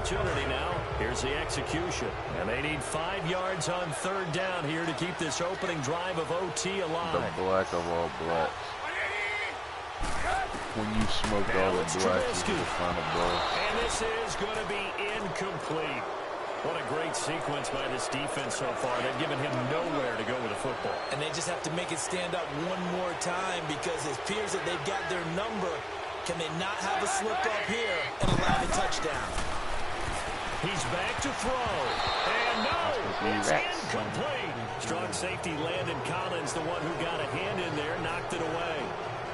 opportunity now. Here's the execution. And they need 5 yards on 3rd down here to keep this opening drive of OT alive. The black of all blacks. When you smoked all the blacks, you just find a ball. And this is going to be incomplete. What a great sequence by this defense so far. They've given him nowhere to go with the football. And they just have to make it stand up one more time because it appears that they've got their number. Can they not have a slip up here and allow the touchdown? He's back to throw. And no, it's incomplete. Strong safety Landon Collins, the one who got a hand in there, knocked it away.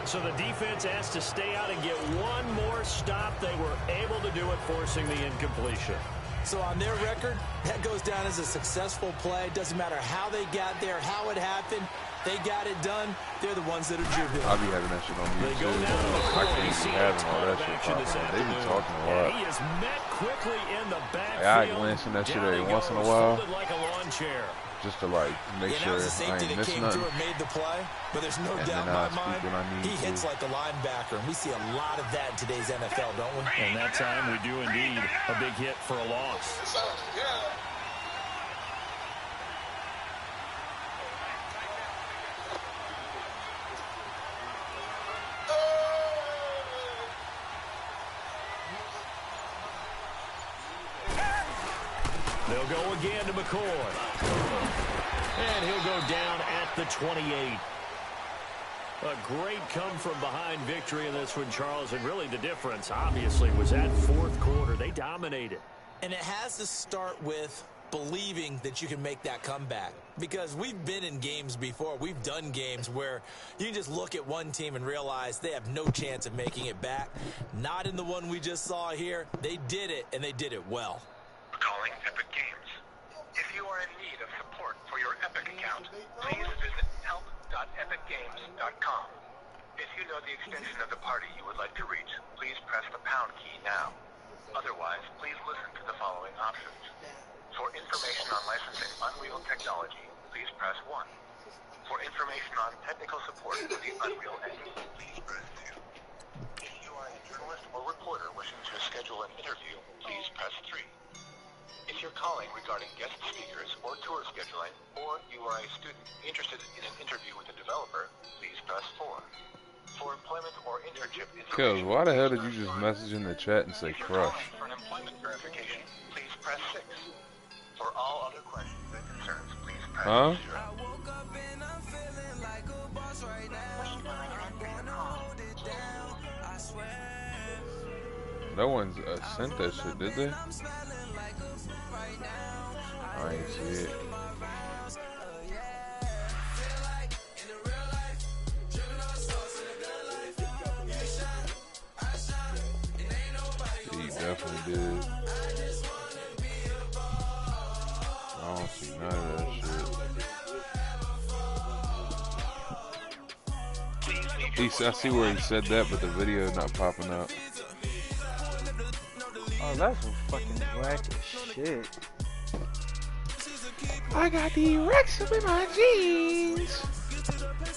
So the defense asked to stay out and get one more stop. They were able to do it, forcing the incompletion. So on their record, that goes down as a successful play. Doesn't matter how they got there, how it happened. They got it done. They're the ones that are jubilant. I'll be having that shit on YouTube. I can't be having all that shit popping. They be talking a lot. He is met quickly in the backfield. I glance in that shit every once in a while. Like a lawn chair. Just to like make sure I ain't missing nothing. Made the play, but there's no doubt in my mind he hits like a linebacker, and we see a lot of that in today's NFL, don't we? And that time we do indeed a big hit for a loss. They'll go again to McCoy. And he'll go down at the 28. A great come-from-behind victory in this one, Charles. And really the difference, obviously, was that 4th quarter. They dominated. And it has to start with believing that you can make that comeback. Because we've been in games before. We've done games where you can just look at one team and realize they have no chance of making it back. Not in the one we just saw here. They did it, and they did it well. Calling Epic Games. If you are in need of support for your Epic account, please visit help.epicgames.com. If you know the extension of the party you would like to reach, please press the pound key now. Otherwise, please listen to the following options. For information on licensing Unreal technology, please press 1. For information on technical support for the Unreal Engine, please press 2. If you are a journalist or reporter wishing to schedule an interview, please press 3. If you're calling regarding guest speakers or tour scheduling, or you are a student interested in an interview with a developer, please press 4. For employment or internship information, why the hell did you just message in the chat and say crush? For an employment verification, please press 6. For all other questions and concerns, please press 0. No one's sent that shit, did they? I ain't see it. He definitely did. I don't see none of that shit. I see where he said that, but the video is not popping up. Oh, that's some fucking whack as shit. I got the Rex up in my jeans.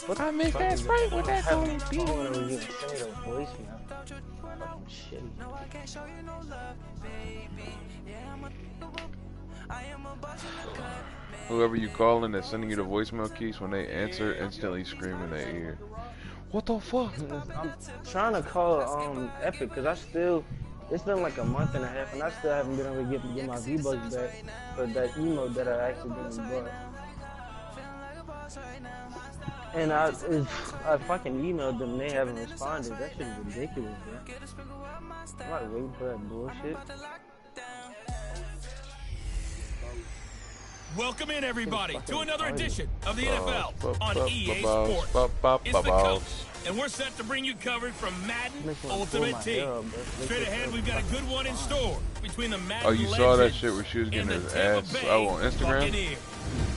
What I miss that Sprite with that cold beat. Whoever you calling that's sending you the voicemail keys, when they answer, instantly scream in their ear. What the fuck? I'm trying to call Epic because it's been like a month and a half and I still haven't been able to get my V-Bucks back for that emote that I accidentally bought. And I fucking emailed them and they haven't responded. That shit is ridiculous, bro. I'm not waiting for that bullshit. Welcome in, everybody, to another edition of the NFL on EA Sports. It's the coach, and we're set to bring you coverage from Madden Ultimate Team. Straight ahead, we've got a good one in store between the Madden you saw that shit where she was getting his ass on Instagram?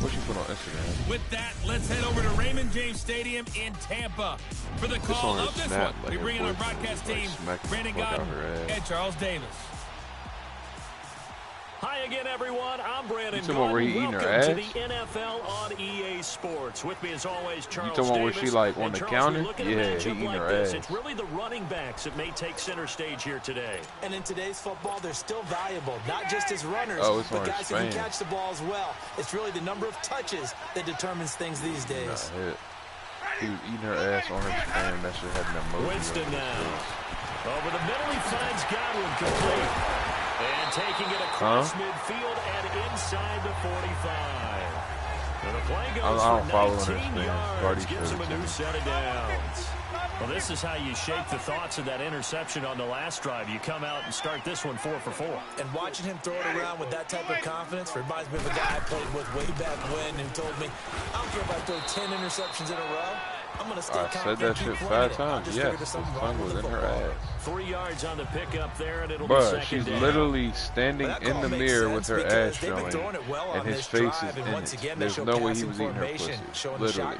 What she put on Instagram? With that, let's head over to Raymond James Stadium in Tampa for the call of this one. We bring in our broadcast team, Brandon Godden and Charles Davis. Hi again, everyone. I'm Brandon. You talking about where he eating her ass? Welcome to the NFL on EA Sports. With me, as always, Charles You talking about where she like on the counter? Yeah, he eating like her this. ass. It's really the running backs that may take center stage here today. And in today's football, they're still valuable, not just as runners, but guys who can catch the ball as well. It's really the number of touches that determines things these days. He was eating her ass on her span. That shit had an emoji. Winston now. Over the middle, he finds Godwin complete. And taking it across midfield and inside the 45. And the play goes for 19 yards, gives him a new set of downs. Well, this is how you shape the thoughts of that interception on the last drive. You come out and start this one 4 for 4. And watching him throw it around with that type of confidence reminds me of a guy I played with way back when who told me, I don't care if I throw 10 interceptions in a row. I'm going to stay confident. I said that shit 5 times. Yes, his tongue was in her ass. 3 yards on the pickup there, and it'll be second she's down. Literally standing in the mirror with her ass showing, and his face is in it. There's no way he was eating her pussy. Literally.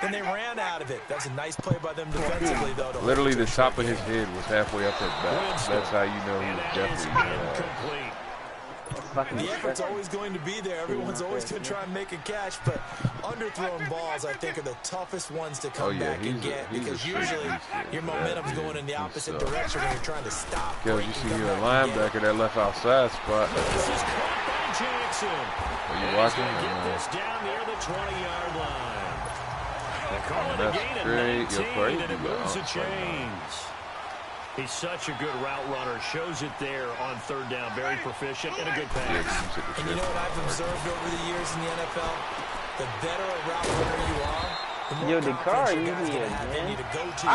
Then they ran out of it. That was a nice play by them defensively, though. Literally, the top of his head was halfway up her back. That's how you know he was definitely eating her ass. The effort's always going to be there. Everyone's always going to try and make a catch, but underthrown balls, I think, are the toughest ones to come back and get because usually your momentum's going in the opposite direction when you're trying to stop. Because you see a linebacker that left outside spot. This is caught by Jackson. Are you watching? Get this down near the 20-yard line. They call it a gain of 19, and it moves the chains. He's such a good route runner. Shows it there on third down. Very proficient and a good pass. And you know what I've observed over the years in the NFL? The better a route runner you are, the more confidence your guys gonna have in you to go to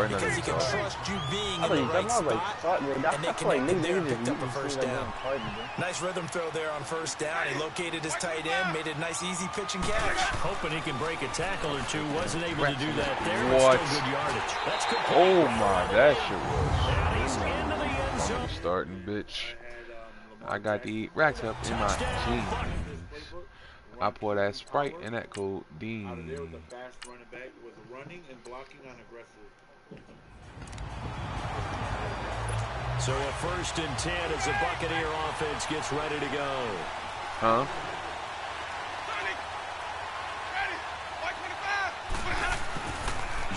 because he can trust you being in the right spot, and they connected there and picked up a first down. Nice rhythm throw there on first down. He located his tight end, made a nice easy pitch and catch. Hoping he can break a tackle or two. Wasn't able to do that there. What? Still good yardage. That's good. Oh my, that shit was. And he's into the end zone. I'm starting, bitch. I got to eat racks up in my jeans. I pour that Sprite and that codeine. There was a fast running back with running and blocking on aggressive. So a 1st and 10 as the Buccaneer offense gets ready to go. Huh?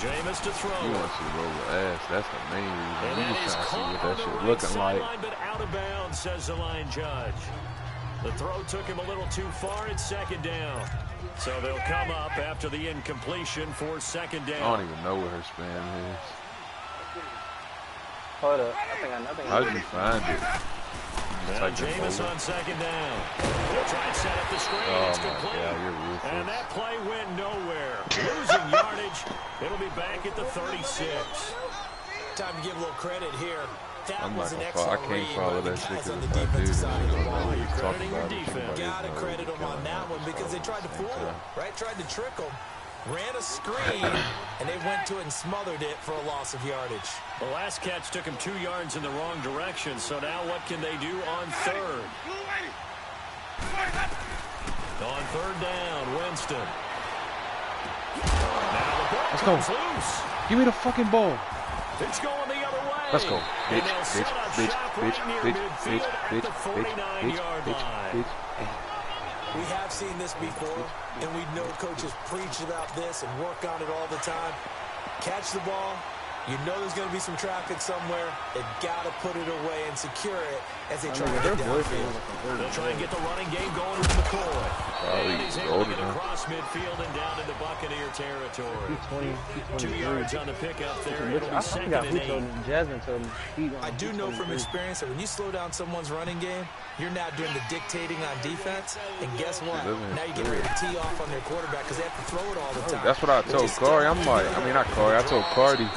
Jameis to throw. You want to see roll the ass. That's the main reason. You just trying to see what that shit looking like. But out of bounds, says the line judge. The throw took him a little too far. It's second down. So they'll come up after the incompletion for second down. I don't even know where her spam is. Hold up. I think How'd you find it? Now Jameis on second down. He'll try and set up the screen. It's complete. God, you're ruthless. And that play went nowhere. Losing yardage. It'll be back at the 36. Time to give a little credit here. That was an I excellent can't read follow by the that shit guys on because the if I do, defensive then side of the ball. you're talking crediting your about it. defense. Gotta credit them on that one because they tried to fool him, right? Tried to trick him. Ran a screen, and they went to it and smothered it for a loss of yardage. The last catch took him 2 yards in the wrong direction, so now what can they do on third? On third down, Winston. Now the ball comes loose. Give me the fucking ball. It's going the other way. Let's go. And Bitch, they'll set bitch, up bitch, shop bitch, right near bitch, midfield bitch, at the bitch, 49-yard line. We have seen this before, and we know coaches preach about this and work on it all the time. Catch the ball. You know there's going to be some traffic somewhere. They've got to put it away and secure it as they try to get downfield. They'll try and get the running game going with McCoy. And he's able to get across midfield and down into Buccaneer territory. 2 yards on the pickup there. It'll be second and 8. Jasmine told me. I do know from experience that when you slow down someone's running game, you're now doing the dictating on defense. And guess what? Now you get ready to tee off on their quarterback because they have to throw it all the time. That's what I told Corey. I'm like, I mean, not Corey. I told Cardi.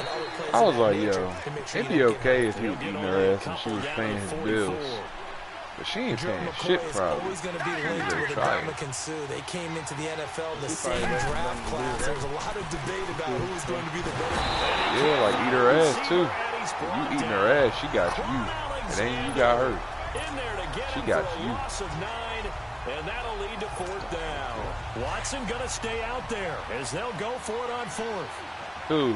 I was like, yo, it'd be okay if he was eating her ass and she was paying his bills. But she ain't paying shit, probably. Always going to be linked with Ndamukong Suh. They came into the NFL in the same draft class. There was a lot of debate about who was going to be the better. Yeah, like eat her ass too. If you eating her ass, she got you. It ain't you got her. She got you. And that'll lead to fourth down. Watson gonna stay out there as they'll go for it on fourth. Who?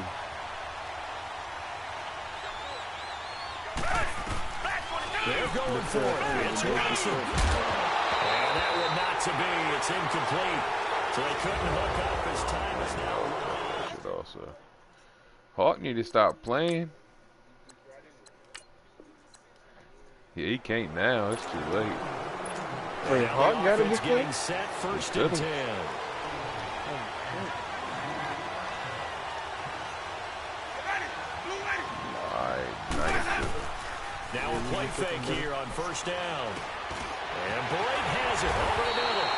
They're going for it. It's Watson. And that one not to be. It's incomplete. So they couldn't hook up. His time is now running. Should also. Hawk need to stop playing. Yeah, he can't now. It's too late. Wait, Hawk got it before? Getting set, first and 10. Now a play fake here on first down. And Boyd has it over the middle.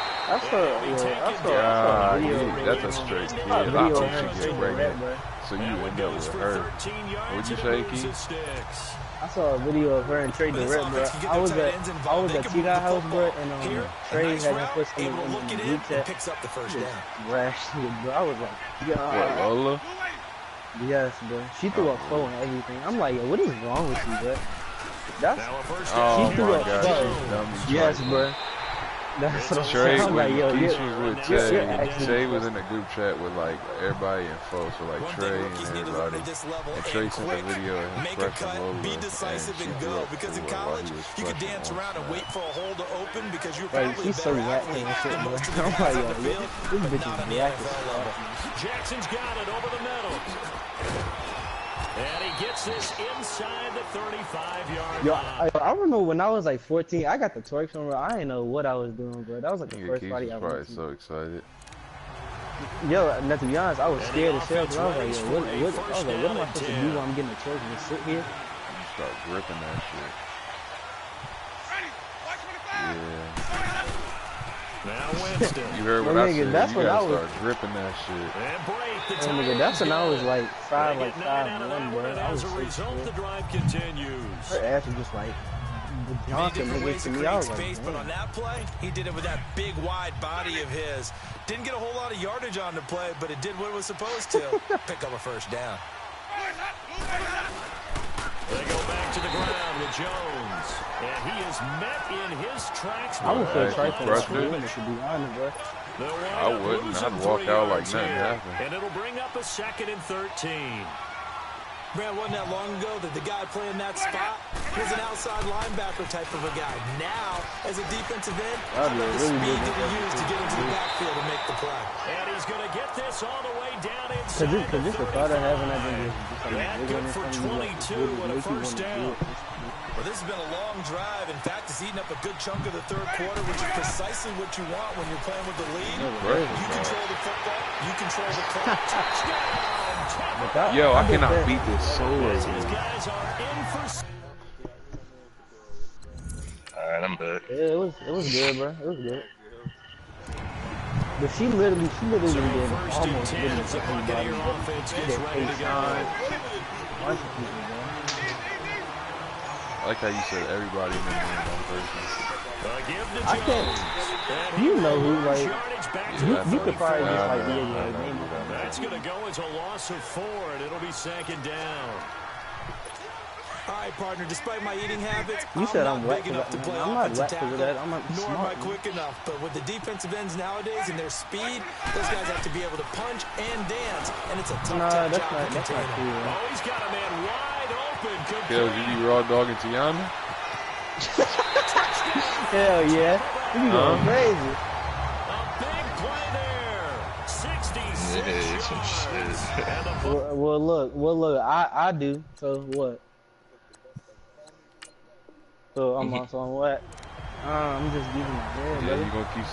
That's a straight kid. I hope she gets pregnant. So you end up with her. What'd you say, Keith? I saw a video of her and Trey Durrett, bro. I was at T.I. house, bro, and Trey had her put something in the group chat. Picks up the first down. Rash shit, bro. I was like, What, Lola? Yes, bro. She threw up 4 and everything. I'm like, yo, what is wrong with you, bro? That's oh she threw up 4. Yes, bro. That's what Trey, I'm like, yo, was with Tay was in the group chat with like everybody in folks, so like Trey and everybody. And Trey sent a video of him fresh Lola, be decisive and go. Because in college, you could dance around and wait for a hole to open because you're like, probably he's so reacting and shit, bro. I'm like, yo, this bitch is reacting. Jackson's got it over the middle. And he gets this inside the 35-yard line. I remember when I was like 14, I got the torque from her. I didn't know what I was doing, bro. That was like the first body I was probably so excited. Yo, now to be honest, I was scared as hell because I was like, yo, what am I supposed to do while I'm getting the torque and just sit here? You start gripping that shit. Yeah. Now Winston. You heard what I said. That's you what gotta I was. Start gripping that shit. And break the nigga, that's when I was like 5'1", bro. As a result, the drive continues. Her ass was just like Johnson, nigga, to me. I was like, but on that play, he did it with that big wide body of his. Didn't get a whole lot of yardage on the play, but it did what it was supposed to. Pick up a first down. They go back to the ground with Jones. And he is met in his tracks. I would feel trifling with to be honest, bro. I wouldn't. I'd walk out like nothing happened. And it'll bring up a 2nd and 13. Man, wasn't that long ago that the guy playing that spot was an outside linebacker type of a guy. Now, as a defensive end, the speed that he used to get into the backfield and make the play. And he's going to get this all the way down inside. Because this the thought of having that thing good for 22 and a first down. Well, this has been a long drive. In fact, it's eaten up a good chunk of the third quarter, which is precisely what you want when you're playing with the lead. You control the football. You control the clock. Touchdown. Yo, I cannot beat this so These guys are in for... Alright, I'm back. Yeah, it was good, bro. It was good. But she literally did almost everything. I like how you said everybody in the game on person. I can't. You know who, like, you could probably just like name. That's going to go as a loss of 4, and it'll be 2nd down. All right, partner, despite my eating habits, you said I'm big enough to play I'm not offensive whack for that. I'm not nor smart. am I quick enough. But with the defensive ends nowadays and their speed, those guys have to be able to punch and dance, and it's a tough job to contain. Oh, he's got a man wide open. Yo, you be raw dogging Tiana? Hell yeah. You be going crazy. A big play there. 66 yards. Well, look, I do. So what? So I'm also on what? I'm just using my head. Yeah, you gonna keep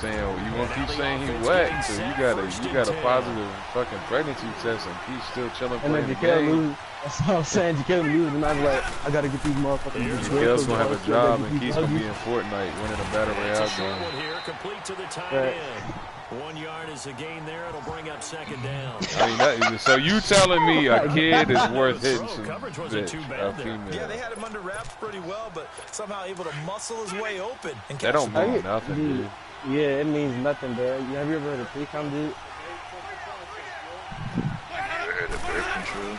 saying he wet. So you got a positive fucking pregnancy test, and he's still chilling playing the game. That's what I'm saying. Jaquel lose, and I was like, I gotta get these motherfuckers. Jaquel's gonna have a job, and he's gonna be in Fortnite winning a battle royale game. Here, complete to the tight end. 1 yard is a gain there. It'll bring up 2nd down. I mean, so you telling me a kid is worth hitting some coverage wasn't too bad there. Yeah, they had him under wraps pretty well, but somehow able to muscle his way open. And that don't mean nothing, dude. Yeah, it means nothing, bro. Have you ever heard of pre-com, dude? I heard of birth control.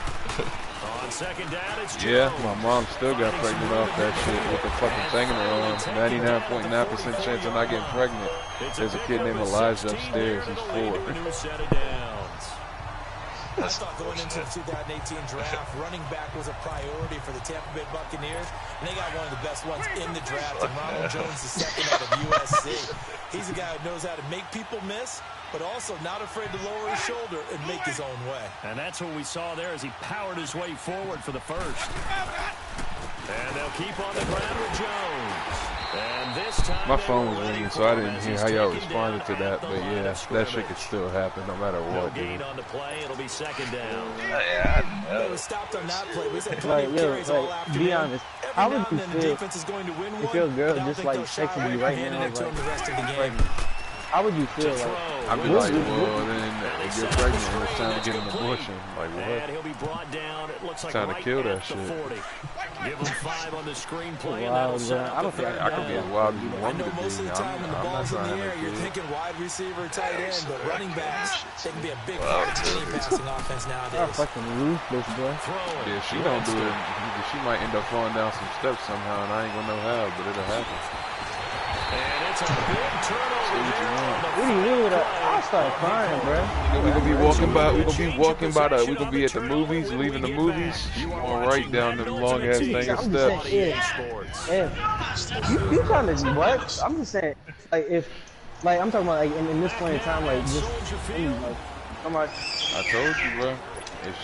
On 2nd down, it's Jones. Yeah, my mom still got pregnant off that shit with the fucking thing in her arm. 99.9% chance of not getting pregnant. There's a kid named Elijah upstairs. He's 4. I thought going into the 2018 draft, running back was a priority for the Tampa Bay Buccaneers, and they got one of the best ones in the draft, and Ronald Jones II out of USC. He's a guy who knows how to make people miss, but also not afraid to lower his shoulder and make his own way. And that's what we saw there as he powered his way forward for the first. And they'll keep on the ground with Jones. And this time my phone was ringing, so I didn't hear how y'all responded to that. But yeah, that shit could still happen no matter what. Gain on the play, it'll be second down. Yeah, it was stopped on that play. We said plenty of carries all afternoon. Be honest, how would you feel if your girl just like texting you right now, like, how would you feel? Like, I'd be like, well, then if you're pregnant, it's time to get an abortion. Like, what? And he'll be brought down. It looks like time to kill that shit. Give him 5 on the screenplay. Wow, I don't think I could be as wild as you want me to be. Most of the time when the ball's in the air, you're thinking wide receiver, tight end, but running backs, they can be a big part of any passing offense nowadays. I'm fucking ruthless, bro. Yeah, if she don't do it, she might end up falling down some steps somehow, and I ain't gonna know how, but it'll happen. And it's a big turnover. What do you mean with that? I started crying, bro. We're gonna be walking by. We're gonna be at the movies, leaving the movies, going right down the long ass thing of steps. You trying to what? I'm just saying, like if, like I'm talking about like in this point in time, like just like somebody. I told you, bro. If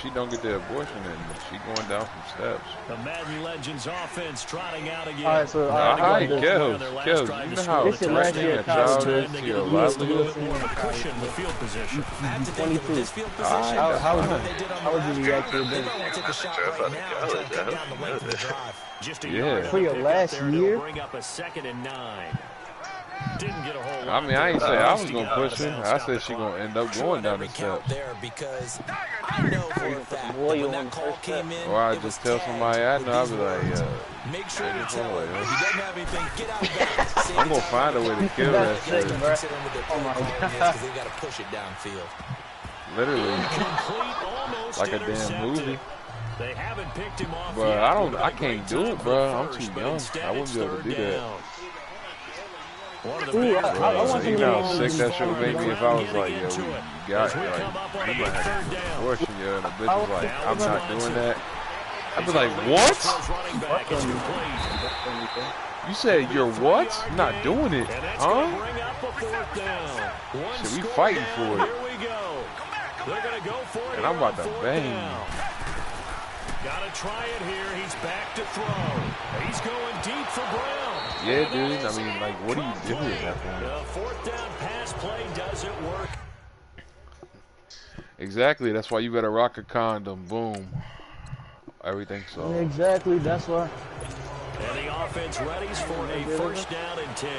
she don't get the abortion, then she going down some steps. The Madden Legends offense trotting out again. All right, so Kels, you know how this is last year a child is to your livelihood? Cushion the field position. 22. How would you react to this? Just a yeah. For your last year? Bring up a 2nd and 9. Didn't get a whole I mean, I ain't say I was gonna push her. I said she gonna end up going down the steps. Because I know for a fact when that call came in, or I just tell somebody I know, I'll be like, make sure you tell him. If he doesn't have anything, get out of bounds. I'm gonna find a way to kill that shit. Oh my God. Because they gotta push it downfield. Literally, like a damn movie. They haven't picked him off. But I can't do it, bro. I'm too young. I wouldn't be able to do that. Ooh, I want you know how sick that shit would make me if I was like, yo, you got like, you might have an abortion, yo, and the bitch was like, I'm not doing that. I'd be like, what? You said you're what? I'm not doing it, huh? Shit, we fighting for it. And I'm about to bang. Gotta try it here. He's back to throw. He's going deep for Brown. Yeah, dude. I mean, like, what do you do at that point? The 4th down pass play doesn't work. Exactly. That's why you better rock a condom. Boom. Everything so. Exactly. That's why. And the offense readies for a 1st down and 10.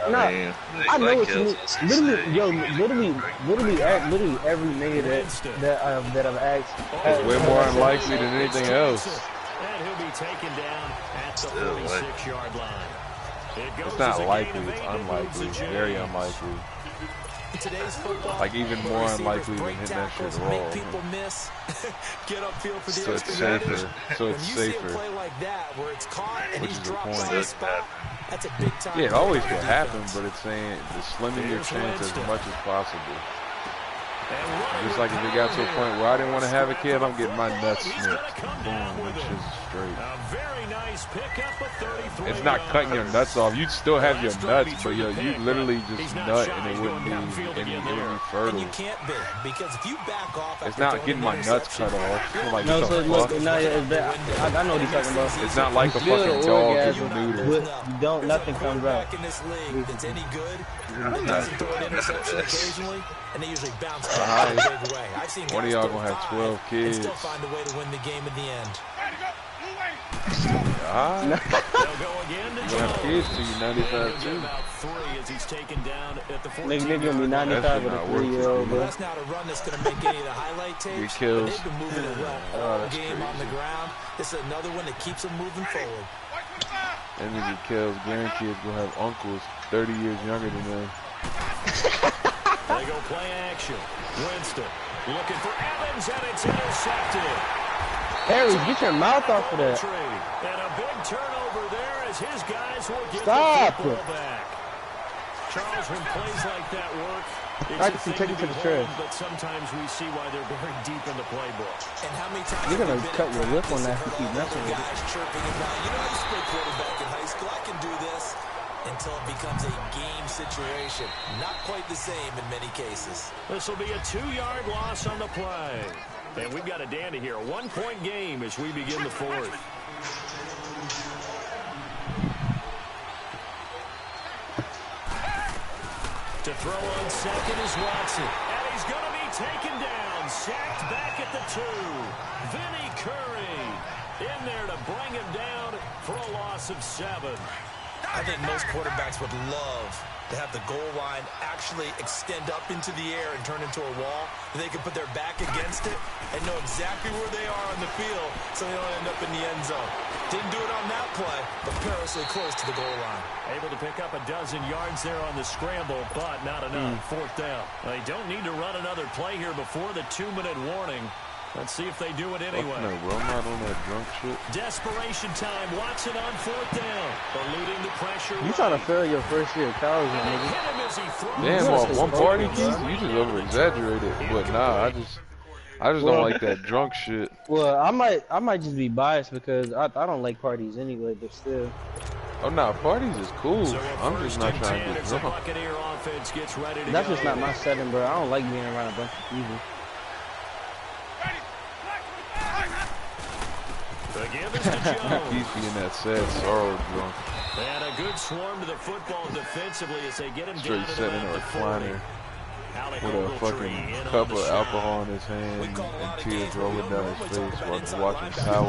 No, I know what you mean. Literally, every nigga that I've asked is way more unlikely than anything else. And he'll be taken down at the 46-yard line. It's not likely, it's unlikely, very unlikely. Today's football, like even more unlikely than hitting that shit raw. People miss. Get upfield for the so it's safer. So it's safer. See a play like that where it's caught and which is the point. On the spot, that's a big time. Yeah, it always will happen, but it's saying slimming your chance as much as possible. Just like if it got to a point where I didn't want to have a kid, I'm getting my nuts snipped. Boom, which is straight. It's not cutting your nuts off. You'd still have your nuts, but you literally just nut and it wouldn't be fertile. You can't be, because if you back off, it's not getting my nuts cut off. It's like, no, so look, no, I know what he's talking about. It's not like a fucking dog that you neuter. Nothing comes out. In this league that's any good, doesn't throw an interception occasionally, and they usually bounce back in a big way. I've seen one of y'all gonna have 12 kids. And still find a way to win the game in the end. You're gonna have kids to you 95 too. Nigga gonna be 95 with a 3-year-old, bro. That's not a run that's gonna make any of the highlight tapes. They've been moving it well all game on the ground. This is another one that keeps them moving forward. And nigga Kel's grandkids gonna have uncles 30 years younger than them. They go play action. Winston looking for Evans, and it's intercepted. Harry, get your mouth off of that. And a big turnover there as his guys will get the ball back. Charles, when plays like that work, I can take it to the trash. But sometimes we see why they're very deep in the playbook. And how many times you're gonna cut your lip on that if you keep messing with it. Chirping about, you know, I used to play quarterback in high school. I can do this until it becomes a game situation. Not quite the same in many cases. This will be a 2-yard loss on the play. And we've got a dandy here. A 1-point game as we begin the fourth. To throw on second is Watson. And he's going to be taken down. Sacked back at the 2. Vinny Curry in there to bring him down for a loss of 7. I think most quarterbacks would love to have the goal line actually extend up into the air and turn into a wall. They can put their back against it and know exactly where they are on the field so they don't end up in the end zone. Didn't do it on that play, but perilously close to the goal line. Able to pick up a dozen yards there on the scramble, but not enough. Fourth down. They don't need to run another play here before the 2-minute warning. Let's see if they do it anyway. No, bro, I'm not on that drunk shit. Desperation time. Watson on 4th down. Eluding the pressure. You trying to fail your first year of college, my Damn, nigga. off one party, Keith? You just over-exaggerated. But nah, I just don't like that drunk shit. Well, I might just be biased because I don't like parties anyway, but still. Oh, nah, parties is cool. So I'm just not trying to get drunk. That's just not my setting, bro. I don't like being around a bunch of people. He's being that sad sorrow drunk. And a good swarm to the football defensively as they get him straight down to sitting in a recliner with a fucking cup of alcohol in his hand and tears rolling down his face while he's watching Power.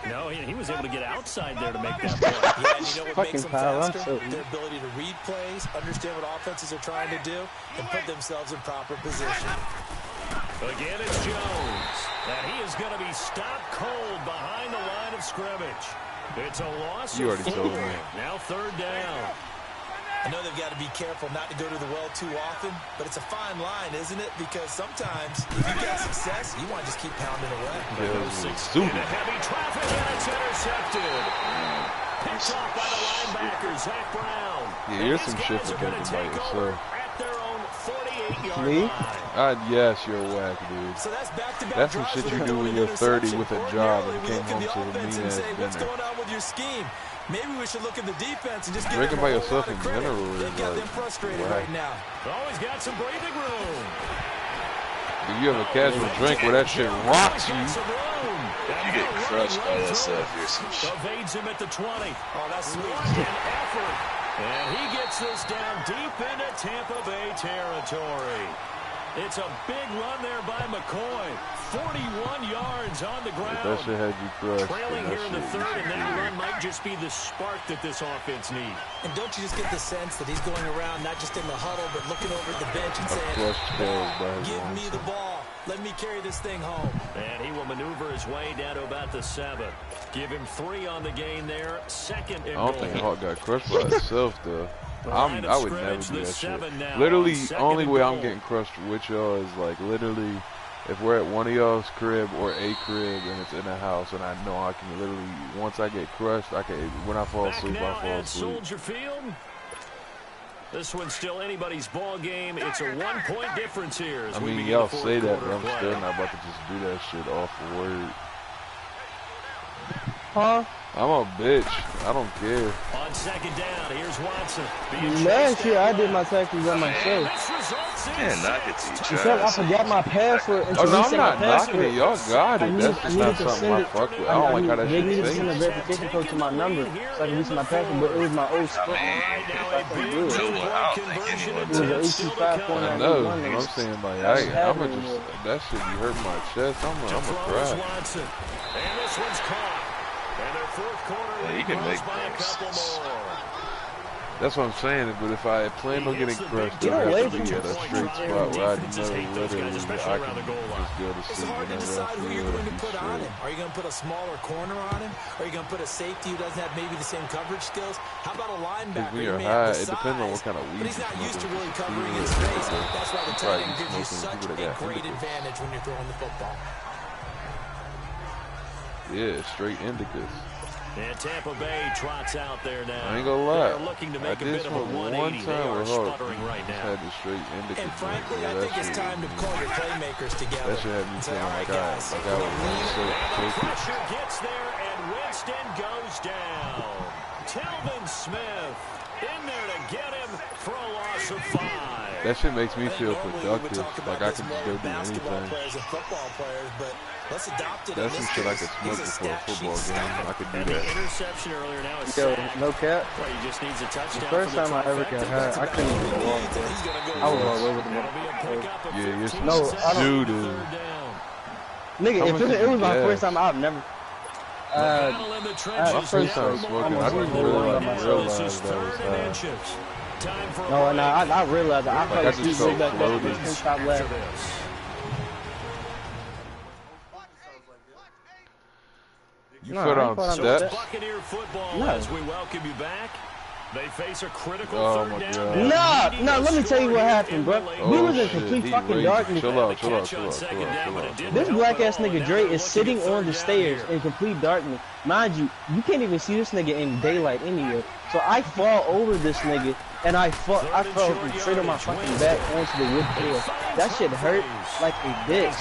No, he was able to get outside there to make that play. Yeah, and you know what fucking makes them Power, faster? Their ability to read plays, understand what offenses are trying to do, and put themselves in proper position. Again, it's Jones. And he is going to be stopped cold behind the line of scrimmage. It's a loss You of already 4. told me. Now 3rd down. I know they've got to be careful not to go to the well too often, but it's a fine line, isn't it? Because sometimes, if you get success, you want to just keep pounding away. Into heavy traffic, and it's intercepted. Picked off by the linebacker, Zach Brown. Yeah, here's some shit for thinking about yourself. At their own 48-yard Me? line. Yes, you're whack, dude. So that's some shit you do when you're 30 with a job and came home to the mean-ass dinner. What's going on with your scheme? Maybe we should look at the defense and just give drinking them by a yourself lot of in credit. general is They've got like, them frustrated wow. right now. Always got some breathing room. If you have a casual drink where that shit rocks you. If you get crushed by that stuff, you're some shit. Evades him at the 20. Oh, that's sweet. What an effort. And he gets this down deep into Tampa Bay territory. It's a big run there by McCoy. 41 yards on the ground. If that shit had you crushed. Trailing here in the 3rd, and that run might just be the spark that this offense needs. And don't you just get the sense that he's going around, not just in the huddle, but looking over at the bench and saying, give me the ball. Let me carry this thing home. And he will maneuver his way down to about the 7. Give him 3 on the gain there. 2nd and goal. I don't think Hawk got crushed by himself, though. I would never do that shit. Literally, only way I'm getting crushed with y'all is like literally if we're at one of y'all's crib or a crib and it's in a house and I know I can literally, once I get crushed, I can, when I fall asleep, I fall asleep. Soldier Field. This one's still anybody's ball game. It's a 1-point difference here. I mean, y'all say that, but I'm still not about to just do that shit off the word. Huh? I'm a bitch. I don't care. On 2nd down, here's Watson. Last year, I did my taxes on myself. Can't knock it to each Because I forgot my password. Oh, no, I'm not knocking it. Y'all got it. That's just not something I fuck with. I don't like how that shit shit tastes. They needed to send a verification code to my number so I can use my password, but it was my old spot. I know, but I'm saying, like, I'ma just, that shit be hurt my chest. I'ma cry. And this one's caught. And their 4th quarter you can make by a couple more. That's what I'm saying, but if I plan on getting crushed, it would have to be at a straight spot where I know literally I can just go to It's sleep hard to whenever decide I who feel you're going to like put on him. shit. Are you going to put a smaller corner on him? Are you going to put a safety who doesn't have maybe the same coverage skills? How about a linebacker? When you're high, it depends on what kind of weed but he's not you're used to smoking. really covering his face. That's why the tight end gives you such a great advantage when you're throwing the football. Yeah, straight indicas. And Tampa Bay trots out there now. I ain't gonna lie. They're looking to make I did smoke one time with sputtering right now. Had the straight indicator. And frankly, I think it's time to call your playmakers together. That should have me feeling like I was Pressure gets there, and Winston goes down. Telvin Smith in there to get him for a loss of 5. That shit makes me feel productive. Like I can just go do anything. Players and football players, but let's adopt it. That's some shit I could smoke before a football game. I could do that. Interception earlier now. Yo, no cap. Well, he just needs a touchdown. The first time I ever got hurt, I couldn't even walk. I was all over the ball. Yeah, you're no, I don't. Dude. Nigga, if it was my first time, I've never. My first time smoking, I didn't even realize that was No, I realized that. I felt like you go back there and stop laughing. You put on steps? Buccaneer football as we welcome you back. They face a critical third down. Nah, let me tell you what happened, bro. We was in complete fucking darkness. Chill out. This black ass nigga Dre is sitting on the stairs in complete darkness. Mind you, you can't even see this nigga in daylight anywhere. So I fall over this nigga, and I fell straight on my fucking back onto the wood floor. That shit hurt like a bitch.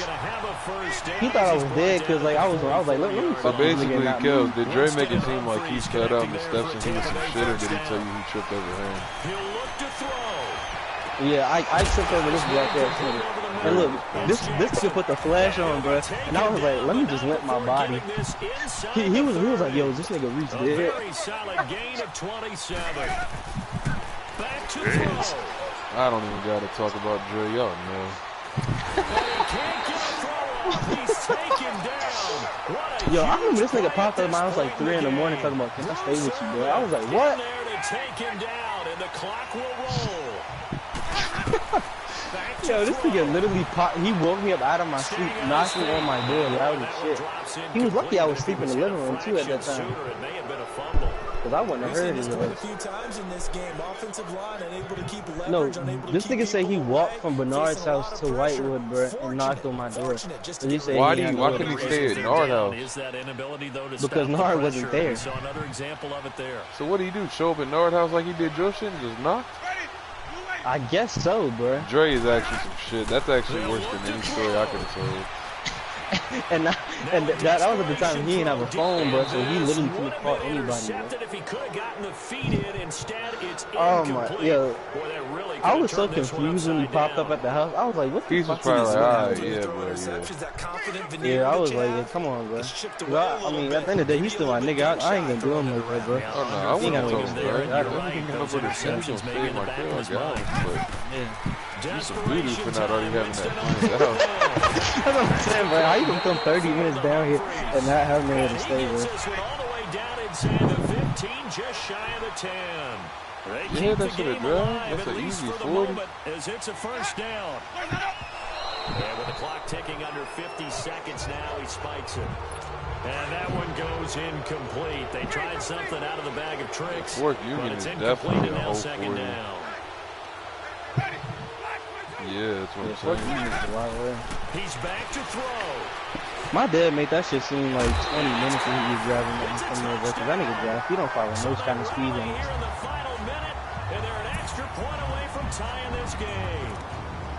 He thought I was dead because like I was like, let me. So basically, Kels, did Dre make it seem like he fell down the steps and he was some shit, or did he tell you he tripped over him? Yeah, I tripped over this black ass nigga. And look, this nigga put the flash on, bro. And I was like, let me just limp my body. He was like, yo, this nigga reached dead. Very solid gain of 27. Back to throw. I don't even gotta talk about Dre, y'all know. He's taken down. Yo, I remember this nigga popped up in my house like 3 in the morning talking about, can I stay with you, bro? I was like, what? There to take him down, and the clock will roll. Yo, this nigga literally popped. He woke me up out of my sleep, knocking on my door loud as shit. He was lucky I was sleeping in the living room too at that time. Because I wouldn't have heard it. No, this nigga said he walked from Bernard's house to Whitewood, bro, and knocked on my door. Why couldn't he stay at Nard's house? Because Nard wasn't there. So what did he do? Show up at Nard's house like he did your shit and just knock? I guess so, bro. Dre is actually some shit. That's actually worse than any story I could have told. and that was at the time he didn't have a phone, bro, so he literally couldn't call anybody. Oh my, yo. I was so confused when he popped up at the house. I was like, what the fuck? He was probably like, bro, yeah. I was like, come on, bro. I mean, at the end of the day, he's still my nigga. I ain't gonna do him like that, bro. Oh, no, I wouldn't have told him, bro. I don't know what exceptions made my girl, you some voodoo for not already having that planned out. That's what I'm saying, bro. How you gonna come 30 minutes down here and not have me to stay, bro? All the way down inside the 15, just shy of the 10. Yeah, that's what it does. That's an easy 40. As it's a first down. And with the clock ticking under 50 seconds now, he spikes it. And that one goes incomplete. They tried something out of the bag of tricks, Fourth Union is definitely a whole 40. Down. Yeah, that's what I'm saying. He's back to throw. My dad made that shit seem like 20 minutes when he was driving from there, because that nigga drive. He don't follow no kind of speed limits. Here in the final minute, and they're an extra point away from tying this game.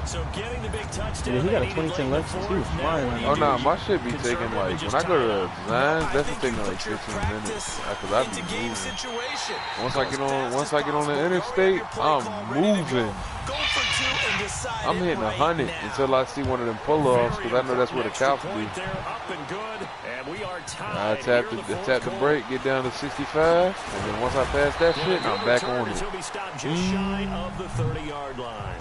So getting the big touchdown. Yeah, he got a 2010 left since he was flying. Oh no, my shit be taking like, when I go to Zines, that's taking like 15 minutes. Cause I be moving. Once I get on the interstate, I'm moving. I'm hitting 100 until I see one of them pull-offs, cause I know that's where the cops be. I tap the brake, get down to 65, and then once I pass that shit, I'm back on it. He'll be stopped just shy of the 30-yard line.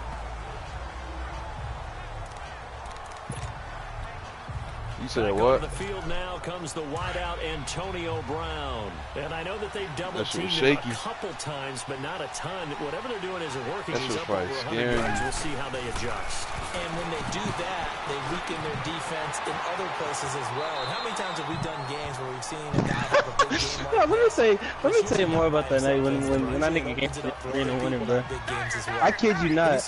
You said what? On the field now comes the wideout Antonio Brown. And I know that they've double-teamed him a couple times, but not a ton. Whatever they're doing isn't working. He's up over 100 yards. We'll see how they adjust. And when they do that, they weaken their defense in other places as well. And how many times have we done games where we've seen a guy have a big game like let me tell you more about that night when that nigga came to the arena winning, bro. I kid you not.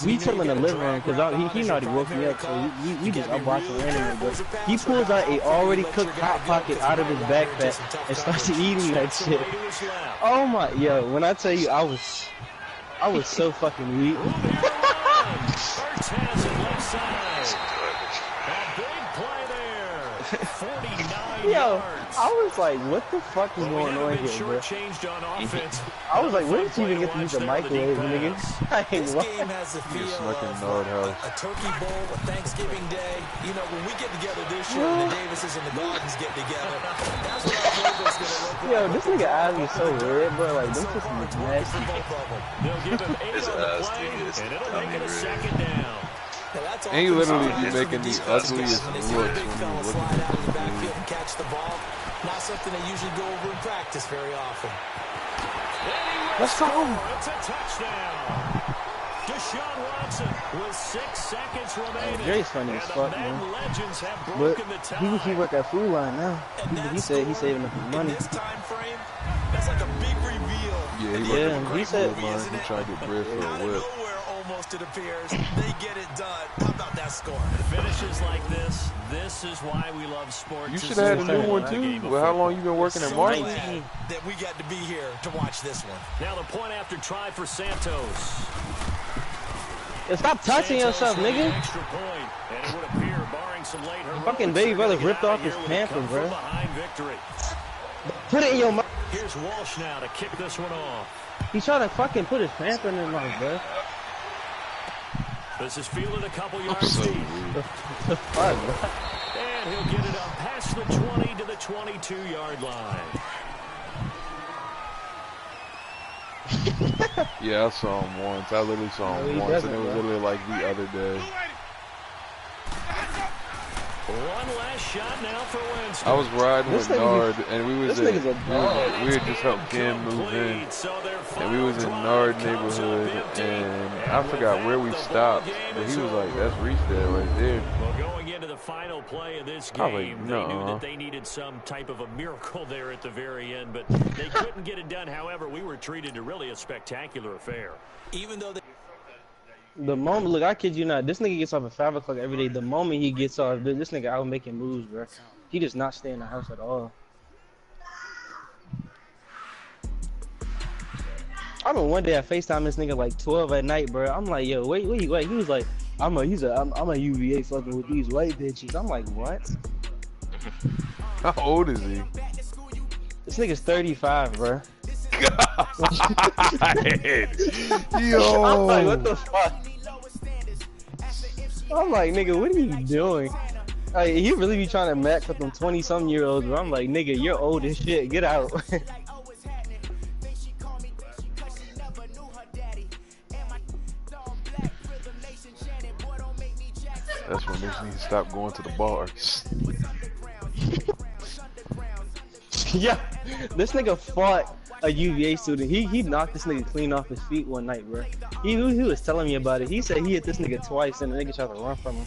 We chilling in the living room because he already woke me up, so we just up watching randomly. bro. He pulls out a already cooked Hot Pocket out of his backpack and starts eating that shit. Oh my, yo, when I tell you I was so fucking weak. Yo, I was like, what the fuck is going on here, bro? I was like, where did you even get to use the microwave, nigga? This game has a feel of a turkey bowl, a Thanksgiving day. You know, when we get together this year, and the Davises and the Gardens get together, that's what our flavor's gonna look like. Yo, this nigga eyes is so red, bro. Like, them just nasty. They'll give him 8 on the play, and it'll make it a second down. And you literally be making the ugliest looks when you look at the backfield and catch the ball. Not something they usually go over in practice very often. Let's go. It's a touchdown. Deshaun Watson with 6 seconds remaining. Jerry's funny as fuck, man. But he work at Food Line now. He said he's saving up his money. This time frame, that's like a big reveal. Yeah, he said he tried to get bread for a whip. Almost, it appears. They get it done. How about that score? Finishes like this. This is why we love sports. You should have had a new one too. Well, how long you been working at Martin? That we got to be here to watch this one. Now the point after try for Santos. Yeah, stop touching yourself, nigga. Extra point, and it would appear, barring some late fucking baby brother ripped off his pamper, bro. Put it in your mouth. Here's Walsh now to kick this one off. He's trying to fucking put his pamper in his mouth, bro. This is fielded a couple yards deep. The fuck, bro? And he'll get it up past the 20 to the 22-yard line. Yeah, I saw him once. I literally saw him once, and it was literally like the other day. One last shot now for Winston. I was riding with Nard, and we had just helped Ken move in, and we was in Nard neighborhood, and I forgot where we stopped, but he was like, "That's Reefdale right there." Well, going into the final play of this game, they knew that they needed some type of a miracle there at the very end, but they couldn't get it done. However, we were treated to really a spectacular affair. Even though the moment, look, I kid you not, this nigga gets off at 5 o'clock every day. The moment he gets off, this nigga out making moves, bro. He does not stay in the house at all. I remember one day I FaceTime this nigga like 12 at night, bro. I'm like, yo, wait. He was like, I'm a UVA fucking with these white bitches. I'm like, what? How old is he? This nigga's 35, bro. Yo. I'm like, what the fuck? I'm like, nigga, what are you doing? Like, he really be trying to match with them 20-some-year-olds, but I'm like, nigga, you're old as shit. Get out. That's when niggas need to stop going to the bars. Yeah, this nigga fought a UVA student. He knocked this nigga clean off his feet one night, bro. He was telling me about it. He said he hit this nigga twice and the nigga tried to run from him.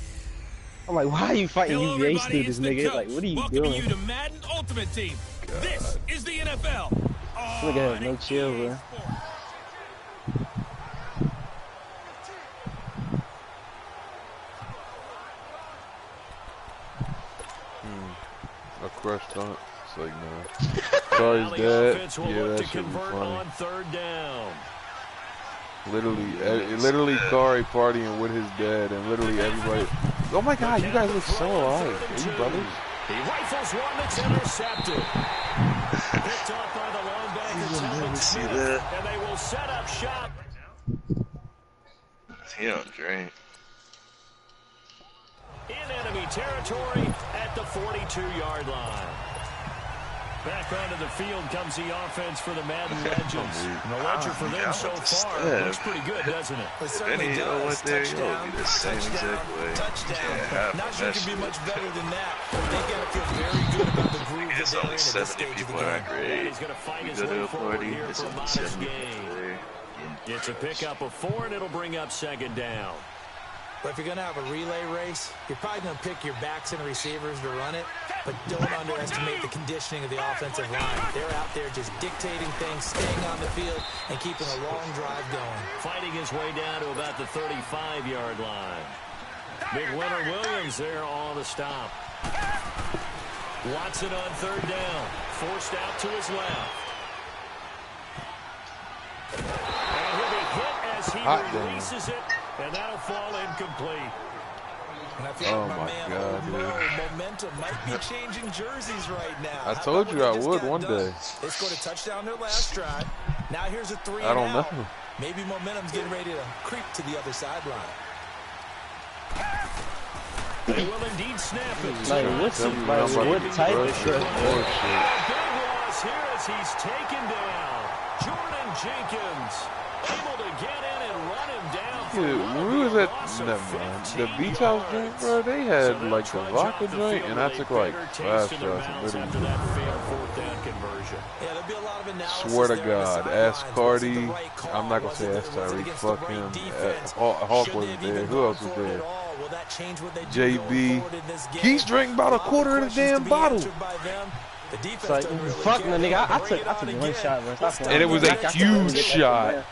I'm like, why are you fighting UVA students, nigga? Like, what are you doing? Welcoming you to Madden Ultimate Team. God. This is the NFL. This nigga has no chill, bro. A crushed on it. It's like, no. Sorry, Dad. Yeah, that should be funny. On third down. Literally, Kari partying with his dad, and literally everybody. Oh my God, you guys look so alike. Are you brothers? He rifles one that's intercepted. Picked off by the linebacker. See that? And they will set up shop. He on drain. In enemy territory at the 42-yard line. Back onto the field comes the offense for the Madden Legends. And the ledger for them so far looks pretty good, doesn't it? If any went there, he'll be the same exact way. Not sure it can be much better than that. They got to feel very good about the groove that they're in at this stage of the game. He's going to fight his way forward here for a modest gain. It's a pickup of 4, and it'll bring up second down. But if you're going to have a relay race, you're probably going to pick your backs and receivers to run it, but don't underestimate the conditioning of the offensive line. They're out there just dictating things, staying on the field, and keeping a long drive going. Fighting his way down to about the 35-yard line. Big Leonard Williams there on the stop. Watson on third down. Forced out to his left. And he'll be hit as he releases it. And that'll fall incomplete. And I feel like my man, momentum might be changing jerseys right now. I told you I would one day. They scored a touchdown their last drive. Now here's a 3 I don't know. Maybe momentum's getting ready to creep to the other sideline. They will indeed snap it. What type of shirt? Big loss here as he's taken down. Jordan Jenkins able to get in and run him down. Dude, when we was at the beach house joint, bro, they had like the vodka joint, and I took like 5 shots and literally. Swear to God, ask Cardi. I'm not gonna say ask Tyreek. Fuck him. Hawk wasn't there. Who else was there? JB. He's drinking about a quarter of the damn bottle. It's like, fuck no, nigga. I took one shot, bro. And it was a huge shot.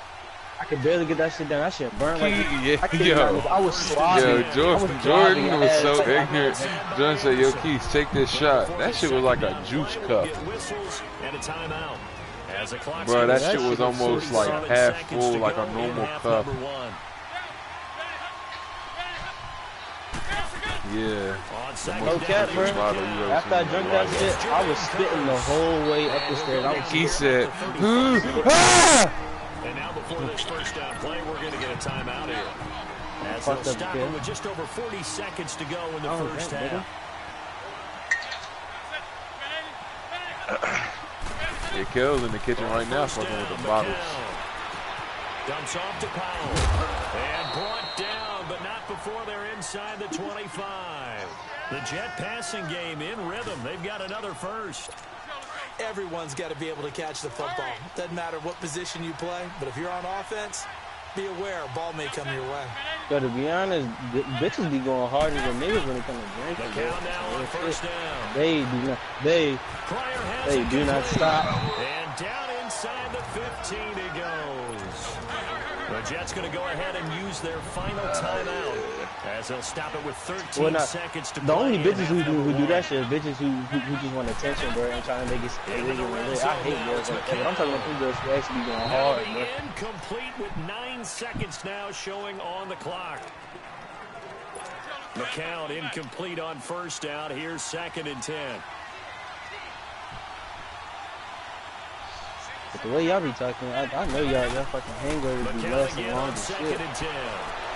I could barely get that shit done. That shit burned like I was slobbing. Yo, Jordan was so ignorant. Jordan said, yo, Keith, take this shot. That shit was like a juice cup. Bro, that shit was almost like half full, like a normal cup. Yeah. No cap, bro. After I drank that shit, I was spitting the whole way up the stairs. He said, And now before this first down play, we're going to get a timeout here. As they'll stop it with just over 40 seconds to go in the first half. It kills in the kitchen right now, fucking with the bottles. Dumps off to Powell. And brought down, but not before they're inside the 25. The Jet passing game in rhythm. They've got another first. Everyone's got to be able to catch the football. Doesn't matter what position you play, but if you're on offense, be aware a ball may come your way. But to be honest, bitches be going harder than niggas when it comes to drinking. The countdown on first down. They do not stop. And down inside the 15 it goes. The Jets going to go ahead and use their final timeout as they'll stop it with 13 seconds to play. The only bitches who do that shit is bitches who just want attention, bro, and trying to make it. I hate girls like that. I'm talking about them girls who actually be going hard, bro. Incomplete with 9 seconds now showing on the clock. McCown incomplete on first down. Here's 2nd and 10. But the way y'all be talking, I know y'all fucking hangovers be lasting long as shit. 2nd and 10.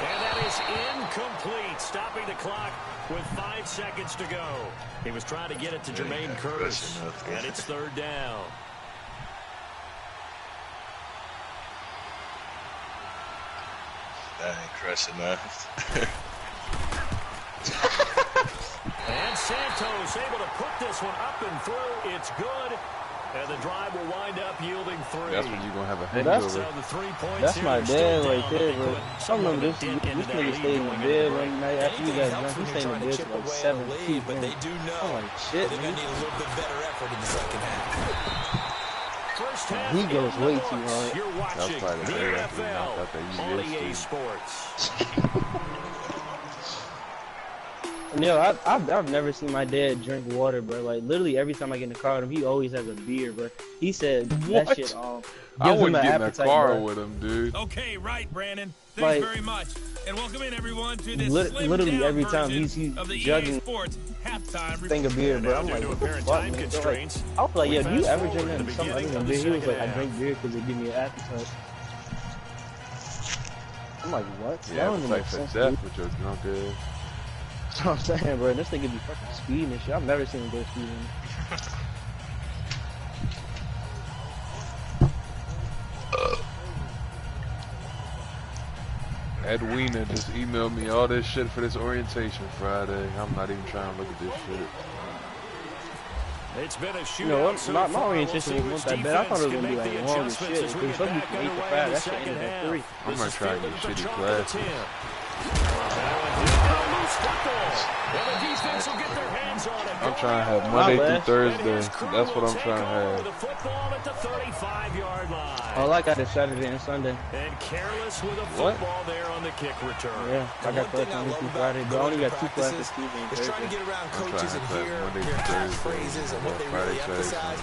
And that is incomplete, stopping the clock with 5 seconds to go. He was trying to get it to Jermaine Curtis, and it's 3rd down. That ain't crushing enough. And Santos able to put this one up and through. It's good. And the drive will wind up yielding 3. That's when you're going to have a hangover. That's my dad right there, bro. I remember this nigga stayed in the bed one night after you guys done. He stayed in the bed for like 7 feet, but they do know I'm like, shit, they're going to need a little bit better effort in the second half. He goes way too hard. You're watching the NFL on EA Sports. No, I've never seen my dad drink water, bro. Like, literally every time I get in the car with him, he always has a beer, bro. He said that shit I wouldn't get in a car with him, dude. Okay, right, Brandon. Thanks very much. And welcome in, everyone, to this literally every time he's jugging thing of beer, bro. I'm like, what the fuck, man? So, like, I was like, yo, do you ever drink something other than beer? He was like, I drink beer because it gives me an appetite. I'm like, what? Yeah, it's like for death with your drunk ass. That's what I'm saying, bro. This nigga be fucking speeding and shit. I've never seen him go speeding. Edwina just emailed me all this shit for this orientation Friday. I'm not even trying to look at this shit. It's been a shootout. You know, my orientation wasn't that bad. I thought it was going to be like long as shit. It was supposed to be from 8 to 5. That shit ended at 3. I'm going to try to get shitty classes. And the defense will get their hands on it. I'm trying to have Monday through Thursday. That's what I'm trying to have. The football at the 35-yard line. All I got is Saturday and Sunday. And careless with a football there on the kick return. Yeah, I got that Monday through Friday. But I only got 2 classes Tuesday and It's trying to Thursday. get around coaches and hear their catchphrases and what they really emphasize.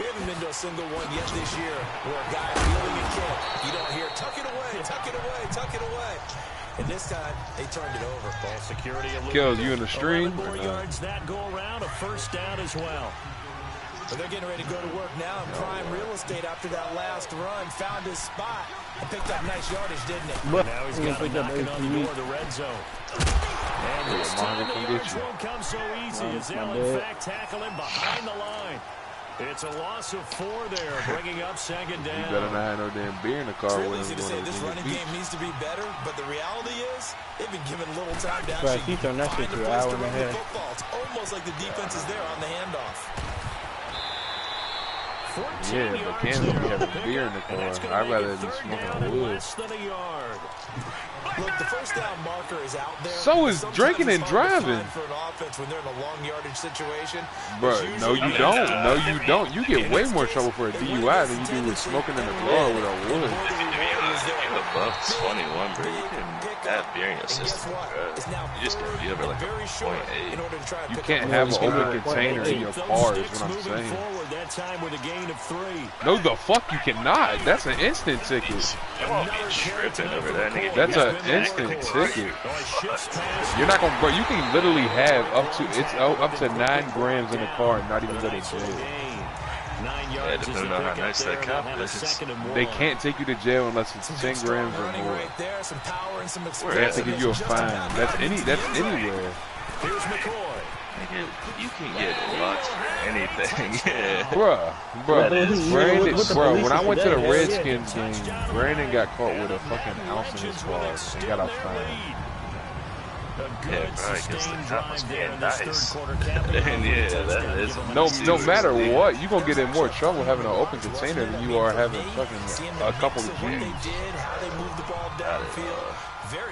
We haven't been to a single one yet this year where a guy fielding a kick, you don't hear, tuck it away, tuck it away, tuck it away. And this time, they turned it over. Ball security Kills you in the stream. 11 more yards that go around, a first down as well. But they're getting ready to go to work now in prime real estate after that last run. Found his spot and picked up nice yardage, didn't it? But Now he's got to knock it on the door of the red zone. And this time the yards won't come so easy as they'll in fact tackle him behind the line. It's a loss of 4 there, bringing up second down. You better not have no damn beer in the car. It's real easy to say this running game needs to be better, but the reality is they've been given little time to actually find a place to run the football. It's almost like the defense is there on the handoff. Yeah, but Kansas be having beer in the car. I'd rather be smoking a wood. Look, the first down marker is out there. So is drinking and driving. For an offense when they're in a long yardage situation. Bro, no you don't. No you don't. You get way more trouble for a DUI than you do with smoking in the car with a wood. Above 21, bro, you can have beer in your system, bro. You just get beat over like a 0.8. You can't have an open container in your car is what I'm saying. No, the fuck you cannot. That's an instant ticket. You won't be tripping over that, nigga. That's an instant ticket. You're not gonna, bro. You can literally have up to 9 grams in the car and not even go to jail. Yeah, depending on how nice that cop is. They can't take you to jail unless it's 10 grams or more. They have to give you a fine. That's anywhere. Here's McCoy. Nigga, you can get locked for anything. Bruh, Brandon, when I went to the Redskins game, Brandon got caught with a fucking ounce in his car and got a fine. Yeah, probably because the cop was being nice. And yeah, that is. No matter what, you're gonna get in more trouble having an open container than you are having fucking a couple of G's.